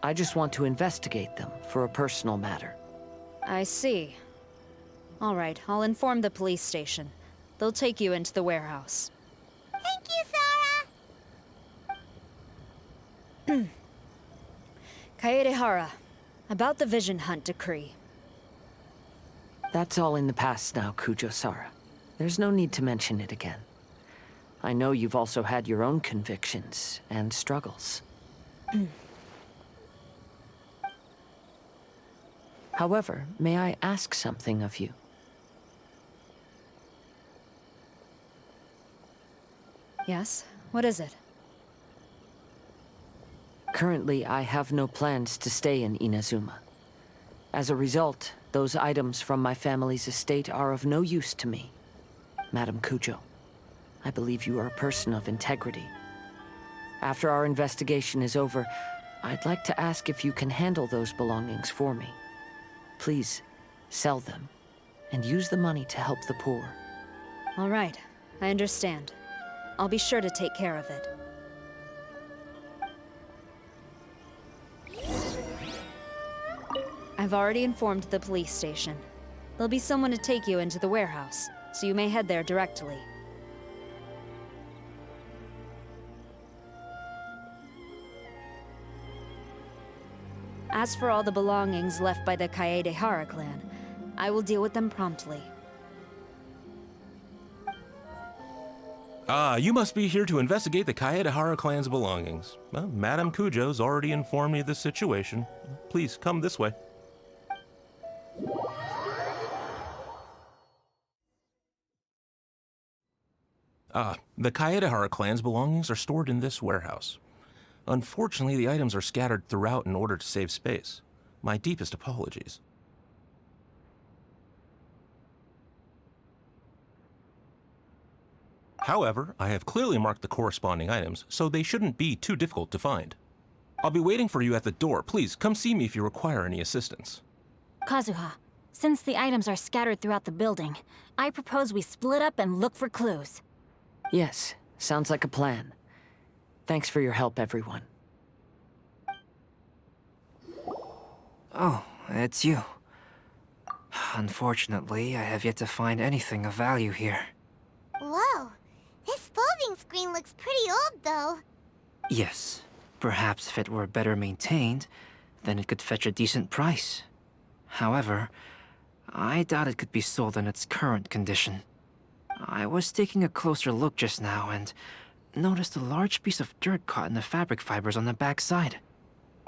I just want to investigate them for a personal matter. I see. All right, I'll inform the police station. They'll take you into the warehouse. Thank you, Sara! Kaedehara, about the Vision Hunt decree. That's all in the past now, Kujo Sara. There's no need to mention it again. I know you've also had your own convictions and struggles. However, may I ask something of you? Yes? What is it? Currently, I have no plans to stay in Inazuma. As a result, those items from my family's estate are of no use to me. Madam Kujo, I believe you are a person of integrity. After our investigation is over, I'd like to ask if you can handle those belongings for me. Please, sell them, and use the money to help the poor. All right, I understand. I'll be sure to take care of it. I've already informed the police station. There'll be someone to take you into the warehouse, so you may head there directly. As for all the belongings left by the Kaedehara clan, I will deal with them promptly. Ah, you must be here to investigate the Kaedehara clan's belongings. Well, Madame Kujo's already informed me of the situation. Please, come this way. Ah, the Kaedehara clan's belongings are stored in this warehouse. Unfortunately, the items are scattered throughout in order to save space. My deepest apologies. However, I have clearly marked the corresponding items, so they shouldn't be too difficult to find. I'll be waiting for you at the door. Please, come see me if you require any assistance. Kazuha, since the items are scattered throughout the building, I propose we split up and look for clues. Yes, sounds like a plan. Thanks for your help, everyone. Oh, it's you. Unfortunately, I have yet to find anything of value here. Whoa, this folding screen looks pretty old, though. Yes, perhaps if it were better maintained, then it could fetch a decent price. However, I doubt it could be sold in its current condition. I was taking a closer look just now and noticed a large piece of dirt caught in the fabric fibers on the back side.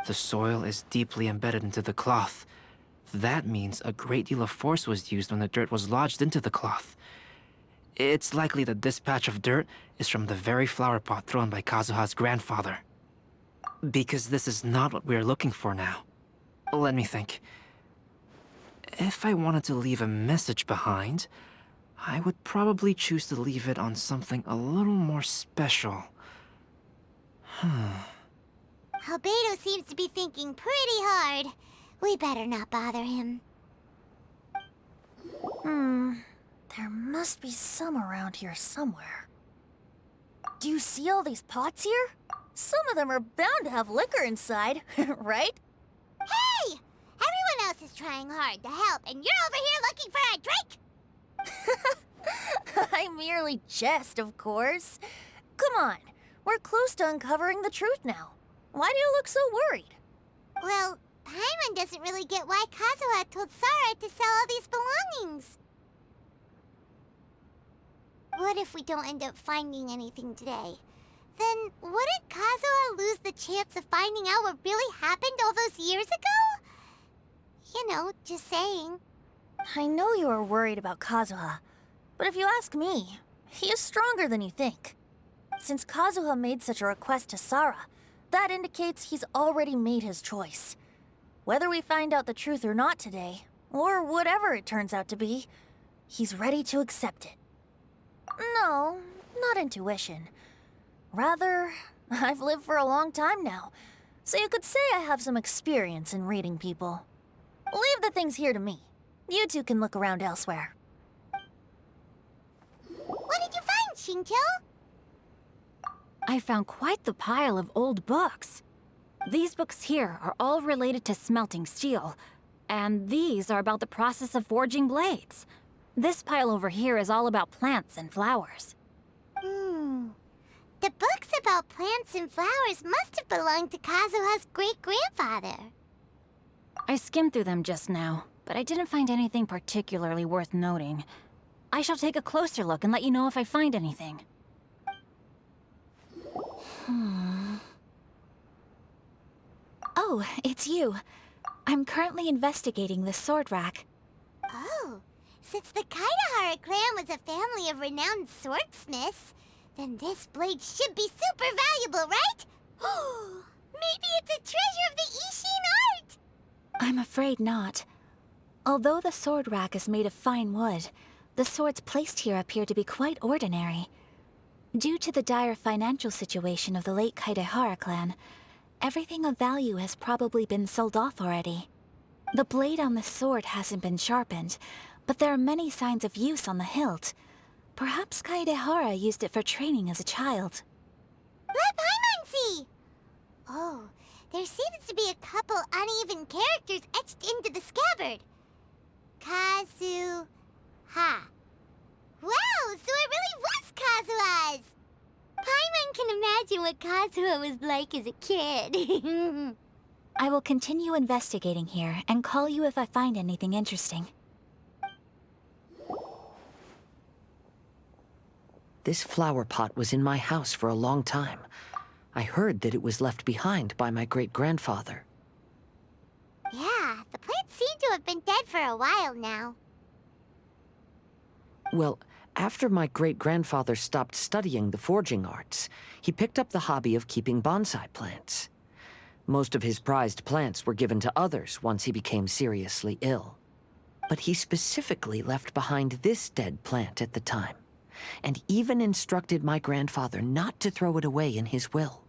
The soil is deeply embedded into the cloth. That means a great deal of force was used when the dirt was lodged into the cloth. It's likely that this patch of dirt is from the very flower pot thrown by Kazuha's grandfather. Because this is not what we are looking for now. Let me think. If I wanted to leave a message behind, I would probably choose to leave it on something a little more special. Albedo seems to be thinking pretty hard. We better not bother him. There must be some around here somewhere. Do you see all these pots here? Some of them are bound to have liquor inside, right? Hey! Everyone else is trying hard to help, and you're over here looking for a drink? I merely jest, of course. Come on, we're close to uncovering the truth now. Why do you look so worried? Well, Paimon doesn't really get why Kazuha told Sara to sell all these belongings. What if we don't end up finding anything today? Then wouldn't Kazuha lose the chance of finding out what really happened all those years ago? You know, just saying. I know you are worried about Kazuha, but if you ask me, he is stronger than you think. Since Kazuha made such a request to Sara, that indicates he's already made his choice. Whether we find out the truth or not today, or whatever it turns out to be, he's ready to accept it. No, not intuition. Rather, I've lived for a long time now, so you could say I have some experience in reading people. Leave the things here to me. You two can look around elsewhere. What did you find, Shincho? I found quite the pile of old books. These books here are all related to smelting steel, and these are about the process of forging blades. This pile over here is all about plants and flowers. The books about plants and flowers must have belonged to Kazuha's great-grandfather. I skimmed through them just now, but I didn't find anything particularly worth noting. I shall take a closer look and let you know if I find anything. Oh, it's you. I'm currently investigating the sword rack. Oh, since the Kaedehara clan was a family of renowned swordsmiths, then this blade should be super valuable, right? Maybe it's a treasure of the Ishin art! I'm afraid not. Although the sword rack is made of fine wood, the swords placed here appear to be quite ordinary. Due to the dire financial situation of the late Kaedehara clan, everything of value has probably been sold off already. The blade on the sword hasn't been sharpened, but there are many signs of use on the hilt. Perhaps Kaedehara used it for training as a child. Let Paimon see! Oh, there seems to be a couple uneven characters etched into the scabbard. Kazu... Ha. Wow, so it really was Kazuha's! Paimon can imagine what Kazuha was like as a kid. I will continue investigating here and call you if I find anything interesting. This flower pot was in my house for a long time. I heard that it was left behind by my great-grandfather. Yeah, the plants seem to have been dead for a while now. Well, after my great-grandfather stopped studying the forging arts, he picked up the hobby of keeping bonsai plants. Most of his prized plants were given to others once he became seriously ill. But he specifically left behind this dead plant at the time, and even instructed my grandfather not to throw it away in his will.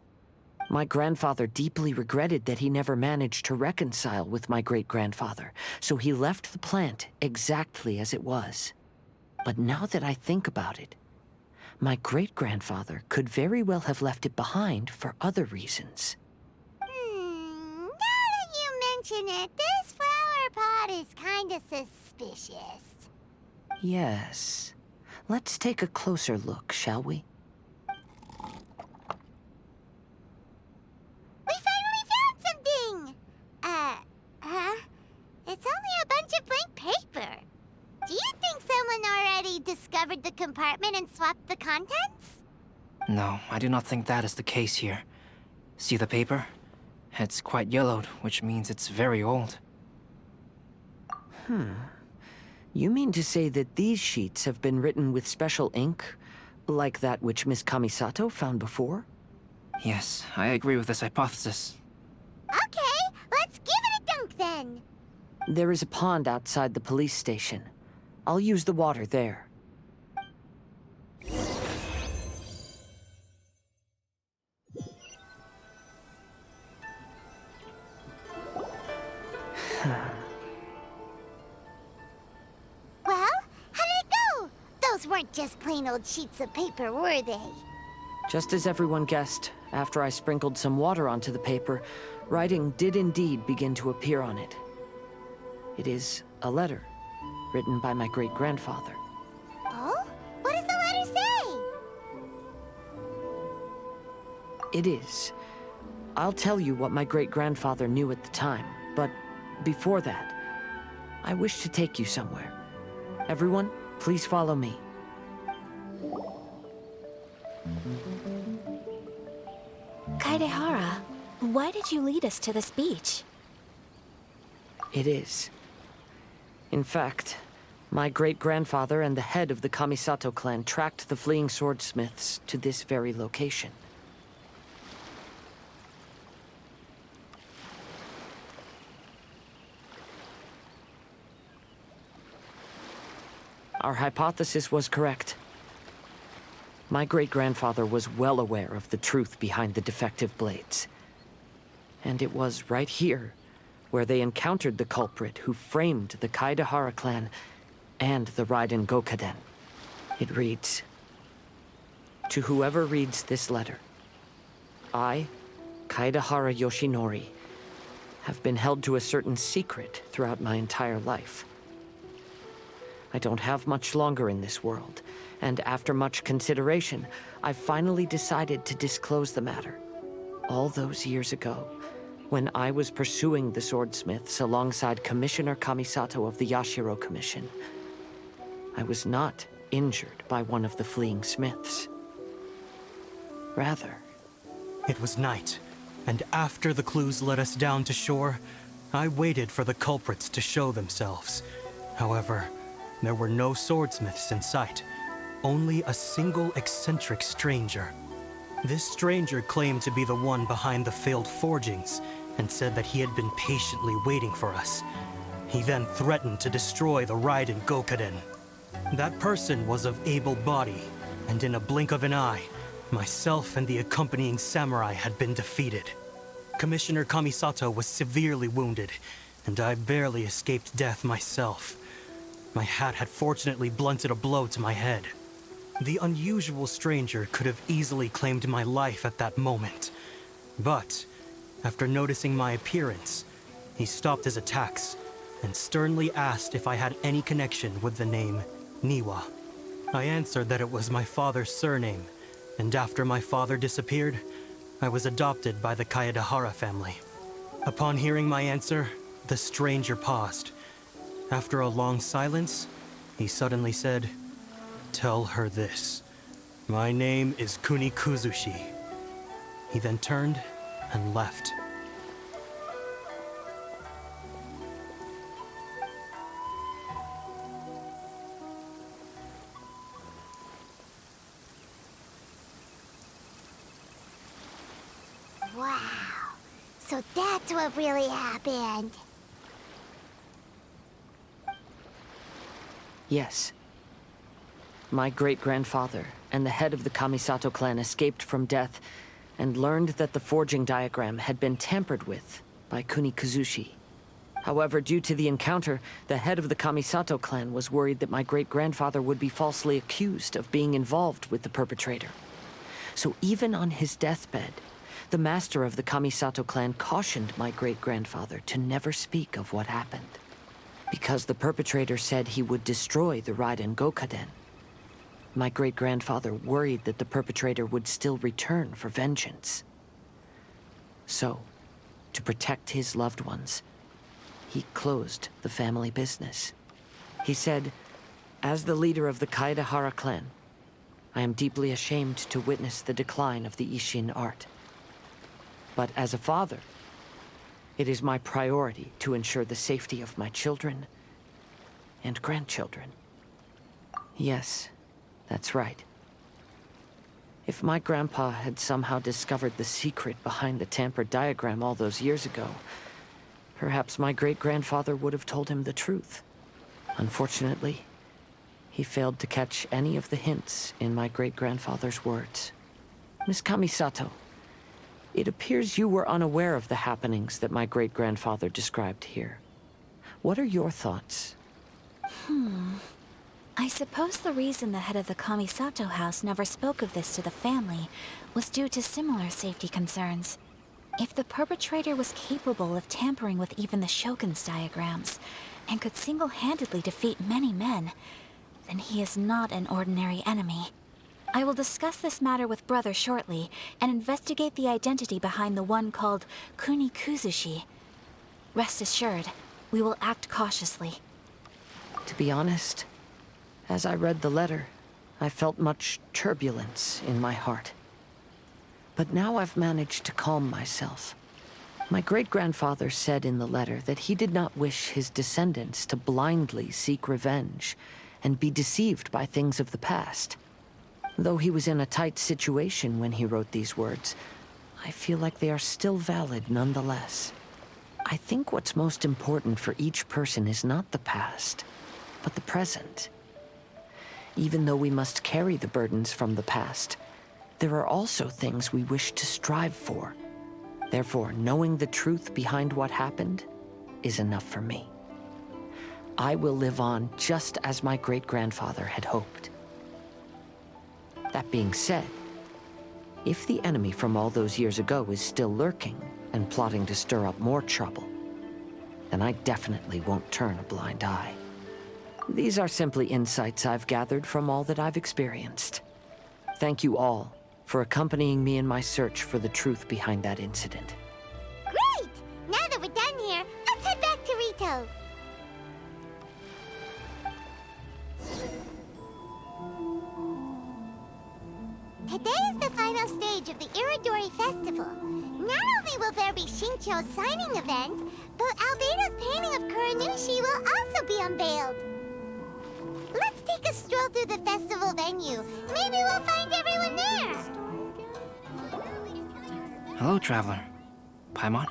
My grandfather deeply regretted that he never managed to reconcile with my great-grandfather, so he left the plant exactly as it was. But now that I think about it, my great-grandfather could very well have left it behind for other reasons. Now that you mention it, this flower pot is kinda suspicious. Yes. Let's take a closer look, shall we? We finally found something! It's only a bunch of blank paper. Do you think someone already discovered the compartment and swapped the contents? No, I do not think that is the case here. See the paper? It's quite yellowed, which means it's very old. You mean to say that these sheets have been written with special ink, like that which Miss Kamisato found before? Yes, I agree with this hypothesis. Okay, let's give it a dunk then. There is a pond outside the police station. I'll use the water there. Well, how did it go? Those weren't just plain old sheets of paper, were they? Just as everyone guessed, after I sprinkled some water onto the paper, writing did indeed begin to appear on it. It is a letter, written by my great-grandfather. Oh? What does the letter say? It is. I'll tell you what my great-grandfather knew at the time, but before that, I wish to take you somewhere. Everyone, please follow me. Kaedehara, why did you lead us to this beach? It is. In fact, my great-grandfather and the head of the Kamisato clan tracked the fleeing swordsmiths to this very location. Our hypothesis was correct. My great-grandfather was well aware of the truth behind the defective blades. And it was right here where they encountered the culprit who framed the Kaedehara clan and the Raiden Gokaden. It reads, "To whoever reads this letter, I, Kaedehara Yoshinori, have been held to a certain secret throughout my entire life. I don't have much longer in this world, and after much consideration, I finally decided to disclose the matter. All those years ago, when I was pursuing the swordsmiths alongside Commissioner Kamisato of the Yashiro Commission, I was not injured by one of the fleeing smiths. Rather, it was night, and after the clues led us down to shore, I waited for the culprits to show themselves. However, there were no swordsmiths in sight, only a single eccentric stranger. This stranger claimed to be the one behind the failed forgings, and said that he had been patiently waiting for us. He then threatened to destroy the Raiden Gokaden. That person was of able body, and in a blink of an eye, myself and the accompanying samurai had been defeated. Commissioner Kamisato was severely wounded, and I barely escaped death myself. My hat had fortunately blunted a blow to my head. The unusual stranger could have easily claimed my life at that moment. But, after noticing my appearance, he stopped his attacks and sternly asked if I had any connection with the name Niwa. I answered that it was my father's surname, and after my father disappeared, I was adopted by the Kaedahara family. Upon hearing my answer, the stranger paused. After a long silence, he suddenly said, "Tell her this. My name is Kunikuzushi." He then turned and left. Wow. So that's what really happened. Yes. My great-grandfather and the head of the Kamisato clan escaped from death and learned that the forging diagram had been tampered with by Kunikuzushi. However, due to the encounter, the head of the Kamisato clan was worried that my great-grandfather would be falsely accused of being involved with the perpetrator. So even on his deathbed, the master of the Kamisato clan cautioned my great-grandfather to never speak of what happened, because the perpetrator said he would destroy the Raiden Gokaden. My great-grandfather worried that the perpetrator would still return for vengeance. So, to protect his loved ones, he closed the family business. He said, "As the leader of the Kaedahara clan, I am deeply ashamed to witness the decline of the Isshin art. But as a father, it is my priority to ensure the safety of my children and grandchildren." Yes, that's right. If my grandpa had somehow discovered the secret behind the tampered diagram all those years ago, perhaps my great-grandfather would have told him the truth. Unfortunately, he failed to catch any of the hints in my great-grandfather's words. Miss Kamisato, it appears you were unaware of the happenings that my great-grandfather described here. What are your thoughts? I suppose the reason the head of the Kamisato house never spoke of this to the family was due to similar safety concerns. If the perpetrator was capable of tampering with even the Shogun's diagrams, and could single-handedly defeat many men, then he is not an ordinary enemy. I will discuss this matter with Brother shortly, and investigate the identity behind the one called Kunikuzushi. Rest assured, we will act cautiously. To be honest, as I read the letter, I felt much turbulence in my heart. But now I've managed to calm myself. My great-grandfather said in the letter that he did not wish his descendants to blindly seek revenge and be deceived by things of the past. Though he was in a tight situation when he wrote these words, I feel like they are still valid nonetheless. I think what's most important for each person is not the past, but the present. Even though we must carry the burdens from the past, there are also things we wish to strive for. Therefore, knowing the truth behind what happened is enough for me. I will live on just as my great-grandfather had hoped. That being said, if the enemy from all those years ago is still lurking and plotting to stir up more trouble, then I definitely won't turn a blind eye. These are simply insights I've gathered from all that I've experienced. Thank you all for accompanying me in my search for the truth behind that incident. Great! Now that we're done here, let's head back to Rito. Today is the final stage of the Irodori Festival. Not only will there be Shincho's signing event, but Albedo's painting of Kuranushi will also be unveiled. Let's take a stroll through the festival venue. Maybe we'll find everyone there. Hello, traveler. Paimon?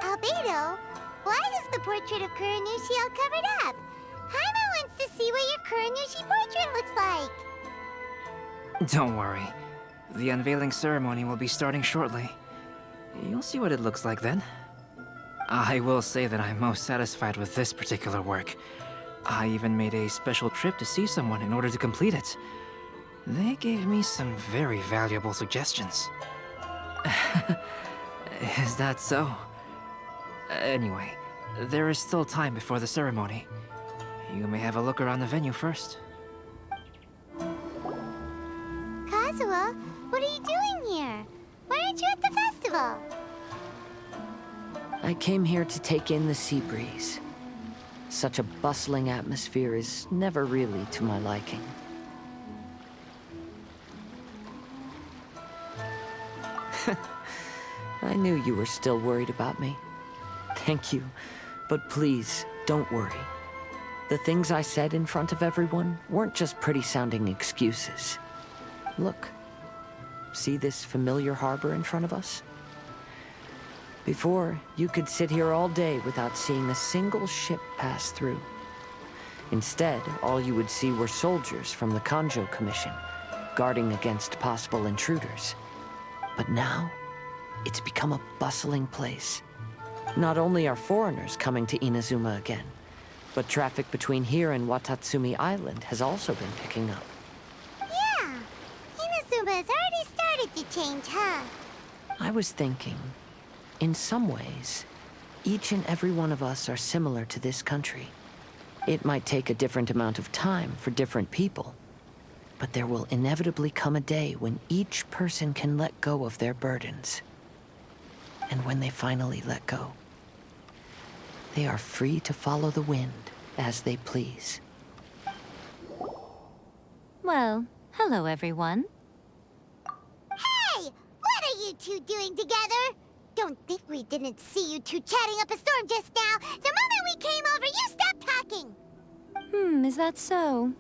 Albedo, why is the portrait of Kuranushi all covered up? Paimon wants to see what your Kuranushi portrait looks like. Don't worry. The unveiling ceremony will be starting shortly. You'll see what it looks like then. I will say that I'm most satisfied with this particular work. I even made a special trip to see someone in order to complete it. They gave me some very valuable suggestions. Is that so? Anyway, there is still time before the ceremony. You may have a look around the venue first. Kazuha, what are you doing here? Why aren't you at the festival? I came here to take in the sea breeze. Such a bustling atmosphere is never really to my liking. I knew you were still worried about me. Thank you, but please, don't worry. The things I said in front of everyone weren't just pretty-sounding excuses. Look, see this familiar harbor in front of us? Before, you could sit here all day without seeing a single ship pass through. Instead, all you would see were soldiers from the Kanjo Commission, guarding against possible intruders. But now, it's become a bustling place. Not only are foreigners coming to Inazuma again, but traffic between here and Watatsumi Island has also been picking up. Yeah, Inazuma has already started to change, huh? I was thinking, in some ways, each and every one of us are similar to this country. It might take a different amount of time for different people, but there will inevitably come a day when each person can let go of their burdens. And when they finally let go, they are free to follow the wind as they please. Well, hello everyone. Hey! What are you two doing together? Don't think we didn't see you two chatting up a storm just now. The moment we came over, you stopped talking. Is that so?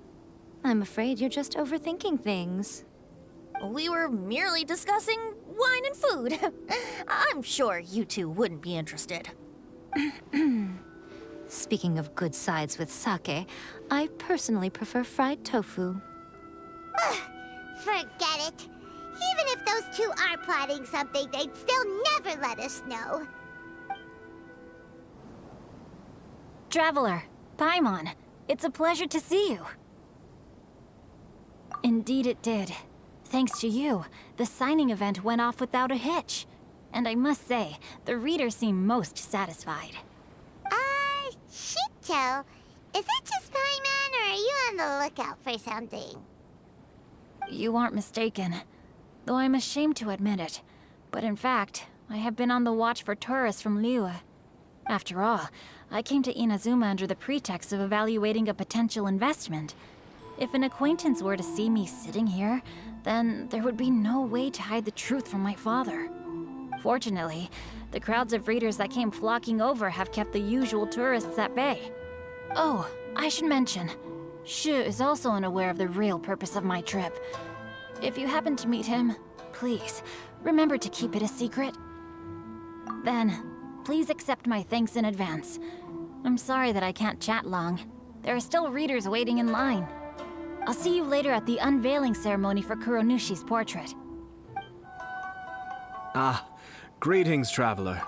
I'm afraid you're just overthinking things. We were merely discussing wine and food. I'm sure you two wouldn't be interested. Speaking of good sides with sake, I personally prefer fried tofu. Forget it. Even if those two are plotting something, they'd still never let us know. Traveler, Paimon, it's a pleasure to see you. Indeed it did. Thanks to you, the signing event went off without a hitch. And I must say, the readers seem most satisfied. Shito, is it just Paimon, or are you on the lookout for something? You aren't mistaken. Though I'm ashamed to admit it. But in fact, I have been on the watch for tourists from Liyue. After all, I came to Inazuma under the pretext of evaluating a potential investment. If an acquaintance were to see me sitting here, then there would be no way to hide the truth from my father. Fortunately, the crowds of readers that came flocking over have kept the usual tourists at bay. Oh, I should mention, Shu is also unaware of the real purpose of my trip. If you happen to meet him, please, remember to keep it a secret. Then, please accept my thanks in advance. I'm sorry that I can't chat long. There are still readers waiting in line. I'll see you later at the unveiling ceremony for Kuronushi's portrait. Ah, greetings, traveler.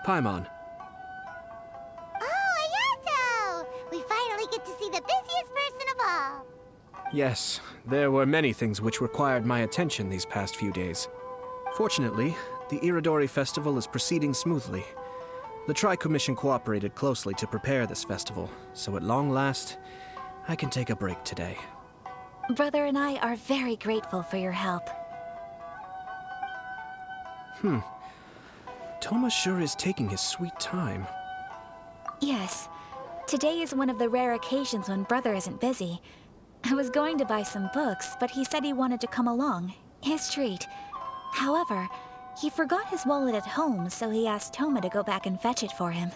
Paimon. Oh, Ayato! We finally get to see the busiest person of all. Yes, there were many things which required my attention these past few days. Fortunately, the Irodori festival is proceeding smoothly. The Tri-Commission cooperated closely to prepare this festival, so at long last, I can take a break today. Brother and I are very grateful for your help. Toma sure is taking his sweet time. Yes. Today is one of the rare occasions when Brother isn't busy. I was going to buy some books, but he said he wanted to come along. His treat. However, he forgot his wallet at home, so he asked Toma to go back and fetch it for him.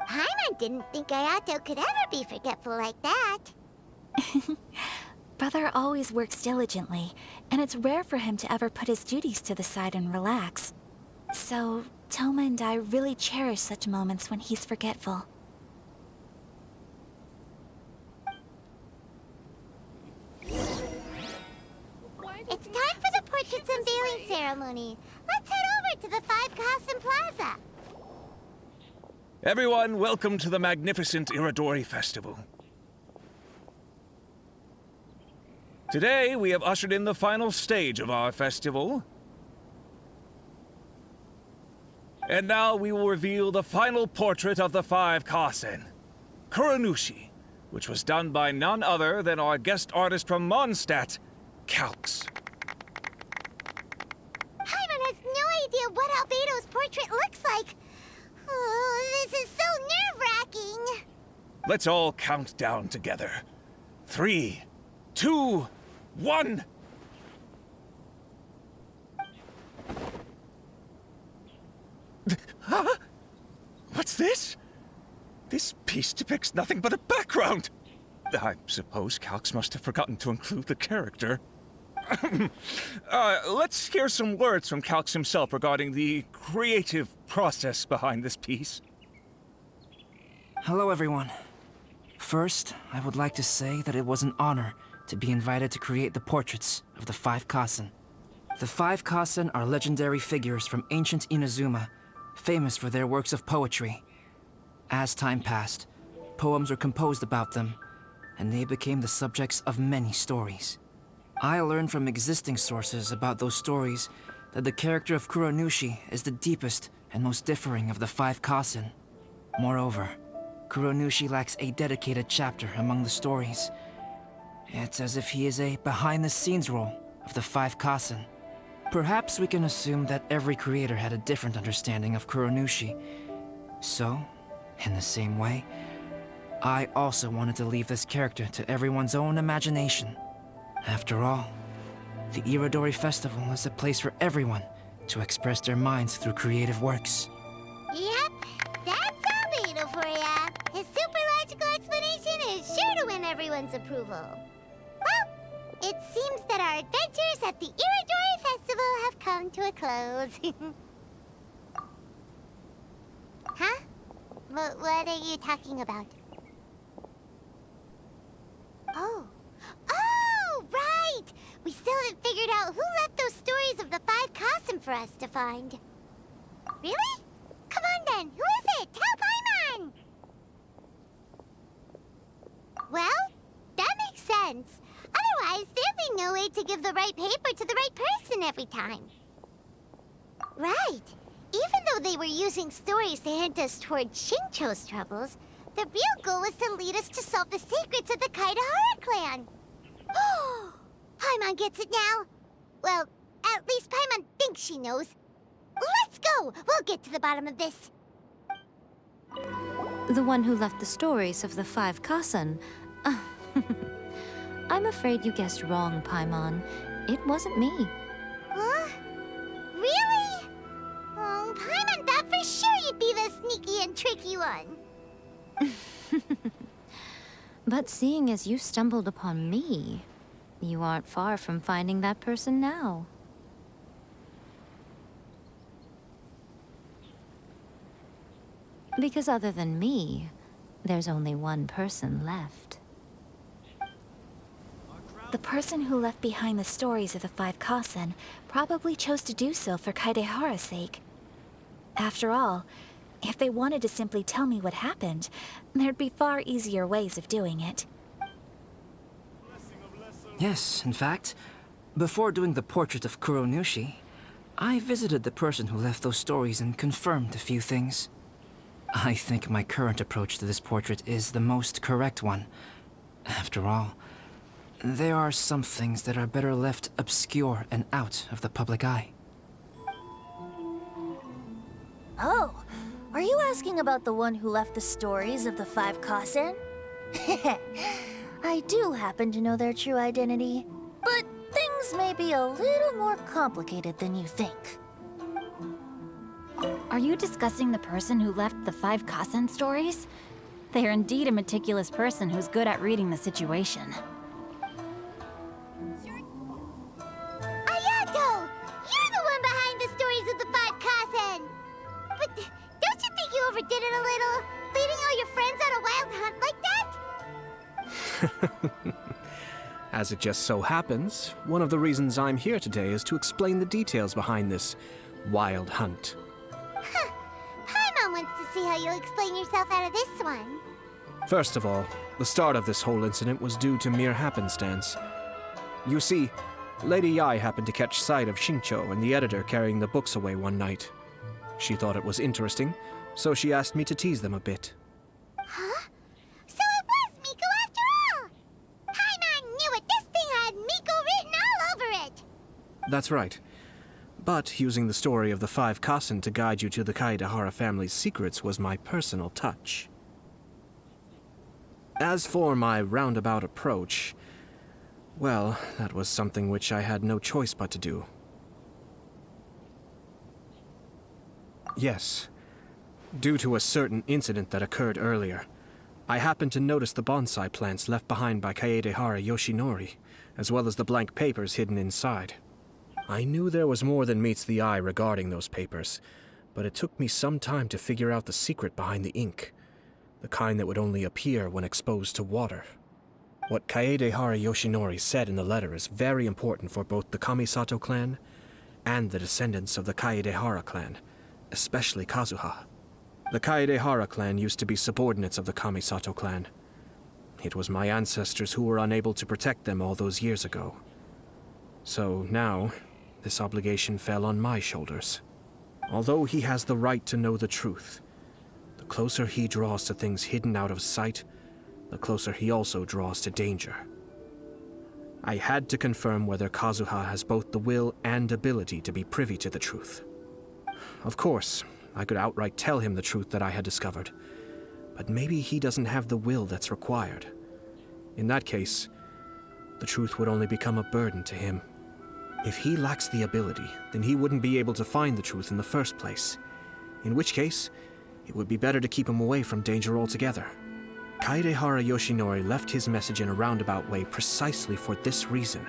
Paimon didn't think Ayato could ever be forgetful like that. Brother always works diligently, and it's rare for him to ever put his duties to the side and relax. So, Toma and I really cherish such moments when he's forgetful. It's time for the portraits unveiling ceremony. Let's head over to the 5 Kasen Plaza. Everyone, welcome to the magnificent Irodori Festival. Today, we have ushered in the final stage of our festival. And now we will reveal the final portrait of the 5 Kasen, Kuronushi, which was done by none other than our guest artist from Mondstadt, Calx. Paimon has no idea what Albedo's portrait looks like. Oh, this is so nerve-wracking. Let's all count down together. 3, 2, 1. Huh? What's this? This piece depicts nothing but a background. I suppose Calx must have forgotten to include the character. Let's hear some words from Calx himself regarding the creative process behind this piece. Hello, everyone. First, I would like to say that it was an honor to be invited to create the portraits of the 5 Kasen. The 5 Kasen are legendary figures from ancient Inazuma, famous for their works of poetry. As time passed, poems were composed about them, and they became the subjects of many stories. I learned from existing sources about those stories that the character of Kuronushi is the deepest and most differing of the 5 Kasen. Moreover, Kuronushi lacks a dedicated chapter among the stories. It's as if he is a behind-the-scenes role of the 5 Kasen. Perhaps we can assume that every creator had a different understanding of Kuronushi. So, in the same way, I also wanted to leave this character to everyone's own imagination. After all, the Irodori Festival is a place for everyone to express their minds through creative works. Yep, that's Albedo for ya. His super logical explanation is sure to win everyone's approval. Well, it seems that our adventures at the Irodori Festival have come to a close. Huh? What are you talking about? Oh, right! We still haven't figured out who left those stories of the 5 Kasen for us to find. Really? Come on then, who is it? Tell Paimon! Well, that makes sense. Otherwise, there'd be no way to give the right paper to the right person every time. Right. Even though they were using stories to hint us toward Shincho's troubles, the real goal was to lead us to solve the secrets of the Kaidahara clan. Paimon gets it now. Well, at least Paimon thinks she knows. Let's go! We'll get to the bottom of this. The one who left the stories of the 5 Kasen. I'm afraid you guessed wrong, Paimon. It wasn't me. Huh? Really? Oh, Paimon thought for sure you'd be the sneaky and tricky one. But seeing as you stumbled upon me, you aren't far from finding that person now. Because other than me, there's only one person left. The person who left behind the stories of the 5 Kasen probably chose to do so for Kaidehara's sake. After all, if they wanted to simply tell me what happened, there'd be far easier ways of doing it. Yes, in fact, before doing the portrait of Kuronushi, I visited the person who left those stories and confirmed a few things. I think my current approach to this portrait is the most correct one. After all, there are some things that are better left obscure and out of the public eye. Oh, are you asking about the one who left the stories of the 5 Kasen? I do happen to know their true identity, but things may be a little more complicated than you think. Are you discussing the person who left the 5 Kasen stories? They are indeed a meticulous person who's good at reading the situation. Ayato! You're the one behind the stories of the 5 Kasen! But don't you think you overdid it a little? Leading all your friends on a wild hunt like that? As it just so happens, one of the reasons I'm here today is to explain the details behind this wild hunt. Huh. Paimon wants to see how you'll explain yourself out of this one. First of all, the start of this whole incident was due to mere happenstance. You see, Lady Yai happened to catch sight of Shincho and the editor carrying the books away one night. She thought it was interesting, so she asked me to tease them a bit. Huh? So it was Miko after all! Paimon knew it! This thing had Miko written all over it! That's right. But using the story of the 5 Kassen to guide you to the Kaedehara family's secrets was my personal touch. As for my roundabout approach, well, that was something which I had no choice but to do. Yes. Due to a certain incident that occurred earlier, I happened to notice the bonsai plants left behind by Kaedehara Yoshinori, as well as the blank papers hidden inside. I knew there was more than meets the eye regarding those papers, but it took me some time to figure out the secret behind the ink, the kind that would only appear when exposed to water. What Kaedehara Yoshinori said in the letter is very important for both the Kamisato clan and the descendants of the Kaedehara clan, especially Kazuha. The Kaedehara clan used to be subordinates of the Kamisato clan. It was my ancestors who were unable to protect them all those years ago. So now, this obligation fell on my shoulders. Although he has the right to know the truth, the closer he draws to things hidden out of sight, the closer he also draws to danger. I had to confirm whether Kazuha has both the will and ability to be privy to the truth. Of course, I could outright tell him the truth that I had discovered, but maybe he doesn't have the will that's required. In that case, the truth would only become a burden to him. If he lacks the ability, then he wouldn't be able to find the truth in the first place. In which case, it would be better to keep him away from danger altogether. Kaedehara Yoshinori left his message in a roundabout way precisely for this reason.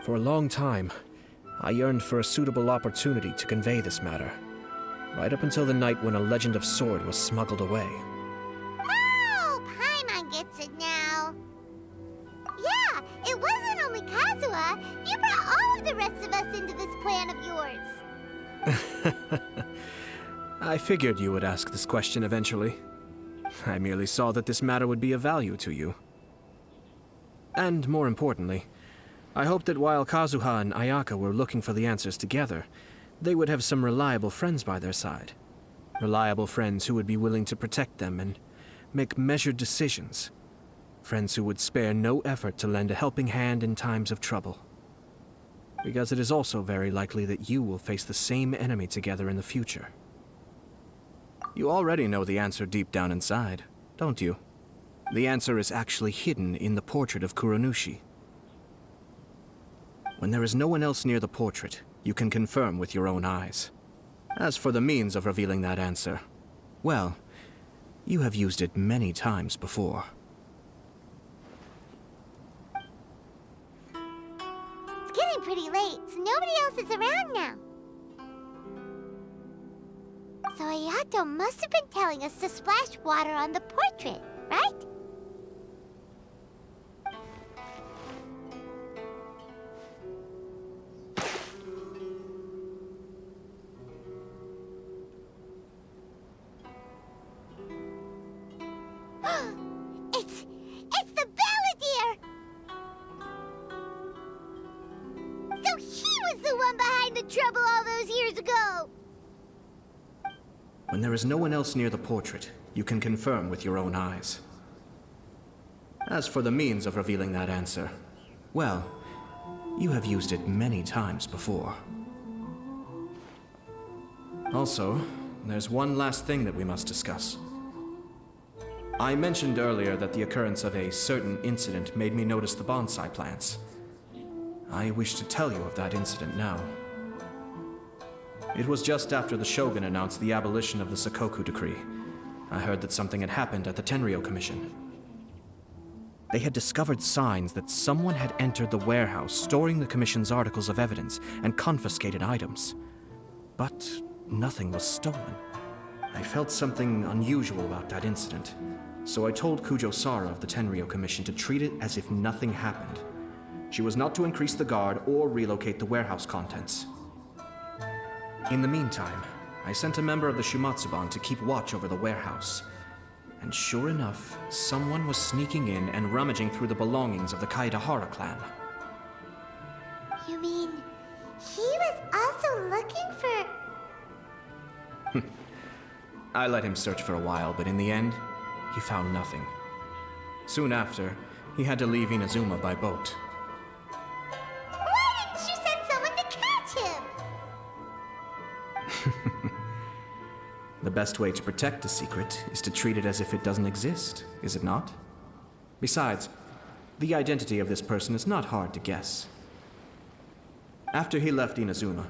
For a long time, I yearned for a suitable opportunity to convey this matter, right up until the night when a legend of sword was smuggled away. Oh, Paimon gets it now. Yeah, it wasn't only Kazuha. You brought all of the rest of us into this plan of yours. I figured you would ask this question eventually. I merely saw that this matter would be of value to you. And more importantly, I hoped that while Kazuha and Ayaka were looking for the answers together, they would have some reliable friends by their side. Reliable friends who would be willing to protect them and make measured decisions. Friends who would spare no effort to lend a helping hand in times of trouble. Because it is also very likely that you will face the same enemy together in the future. You already know the answer deep down inside, don't you? The answer is actually hidden in the portrait of Kuronushi. When there is no one else near the portrait, you can confirm with your own eyes. As for the means of revealing that answer, well, you have used it many times before. It's getting pretty late, so nobody else is around now. So Ayato must have been telling us to splash water on the portrait, right? It's the Balladeer! So he was the one behind the trouble all those years ago! When there is no one else near the portrait, you can confirm with your own eyes. As for the means of revealing that answer, well, you have used it many times before. Also, there's one last thing that we must discuss. I mentioned earlier that the occurrence of a certain incident made me notice the bonsai plants. I wish to tell you of that incident now. It was just after the Shogun announced the abolition of the Sakoku decree. I heard that something had happened at the Tenryou Commission. They had discovered signs that someone had entered the warehouse storing the Commission's articles of evidence and confiscated items. But nothing was stolen. I felt something unusual about that incident, so I told Kujo-Sara of the Tenryou Commission to treat it as if nothing happened. She was not to increase the guard or relocate the warehouse contents. In the meantime, I sent a member of the Shumatsuban to keep watch over the warehouse. And sure enough, someone was sneaking in and rummaging through the belongings of the Kaedehara clan. You mean, he was also looking for I let him search for a while, but in the end, he found nothing. Soon after, he had to leave Inazuma by boat. Why didn't you send someone to catch him? The best way to protect a secret is to treat it as if it doesn't exist, is it not? Besides, the identity of this person is not hard to guess. After he left Inazuma,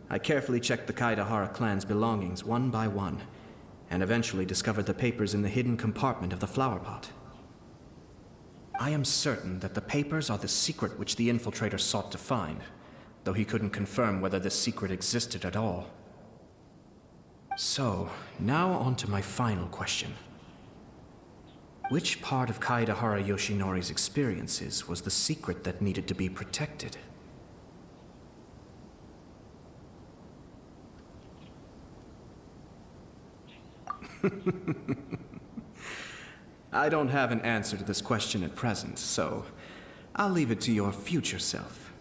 I carefully checked the Kaedahara clan's belongings one by one, and eventually discovered the papers in the hidden compartment of the flower pot. I am certain that the papers are the secret which the infiltrator sought to find, though he couldn't confirm whether this secret existed at all. So, now on to my final question. Which part of Kaedahara Yoshinori's experiences was the secret that needed to be protected? I don't have an answer to this question at present, so I'll leave it to your future self.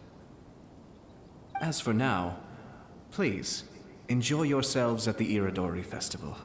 As for now, please, enjoy yourselves at the Irodori Festival.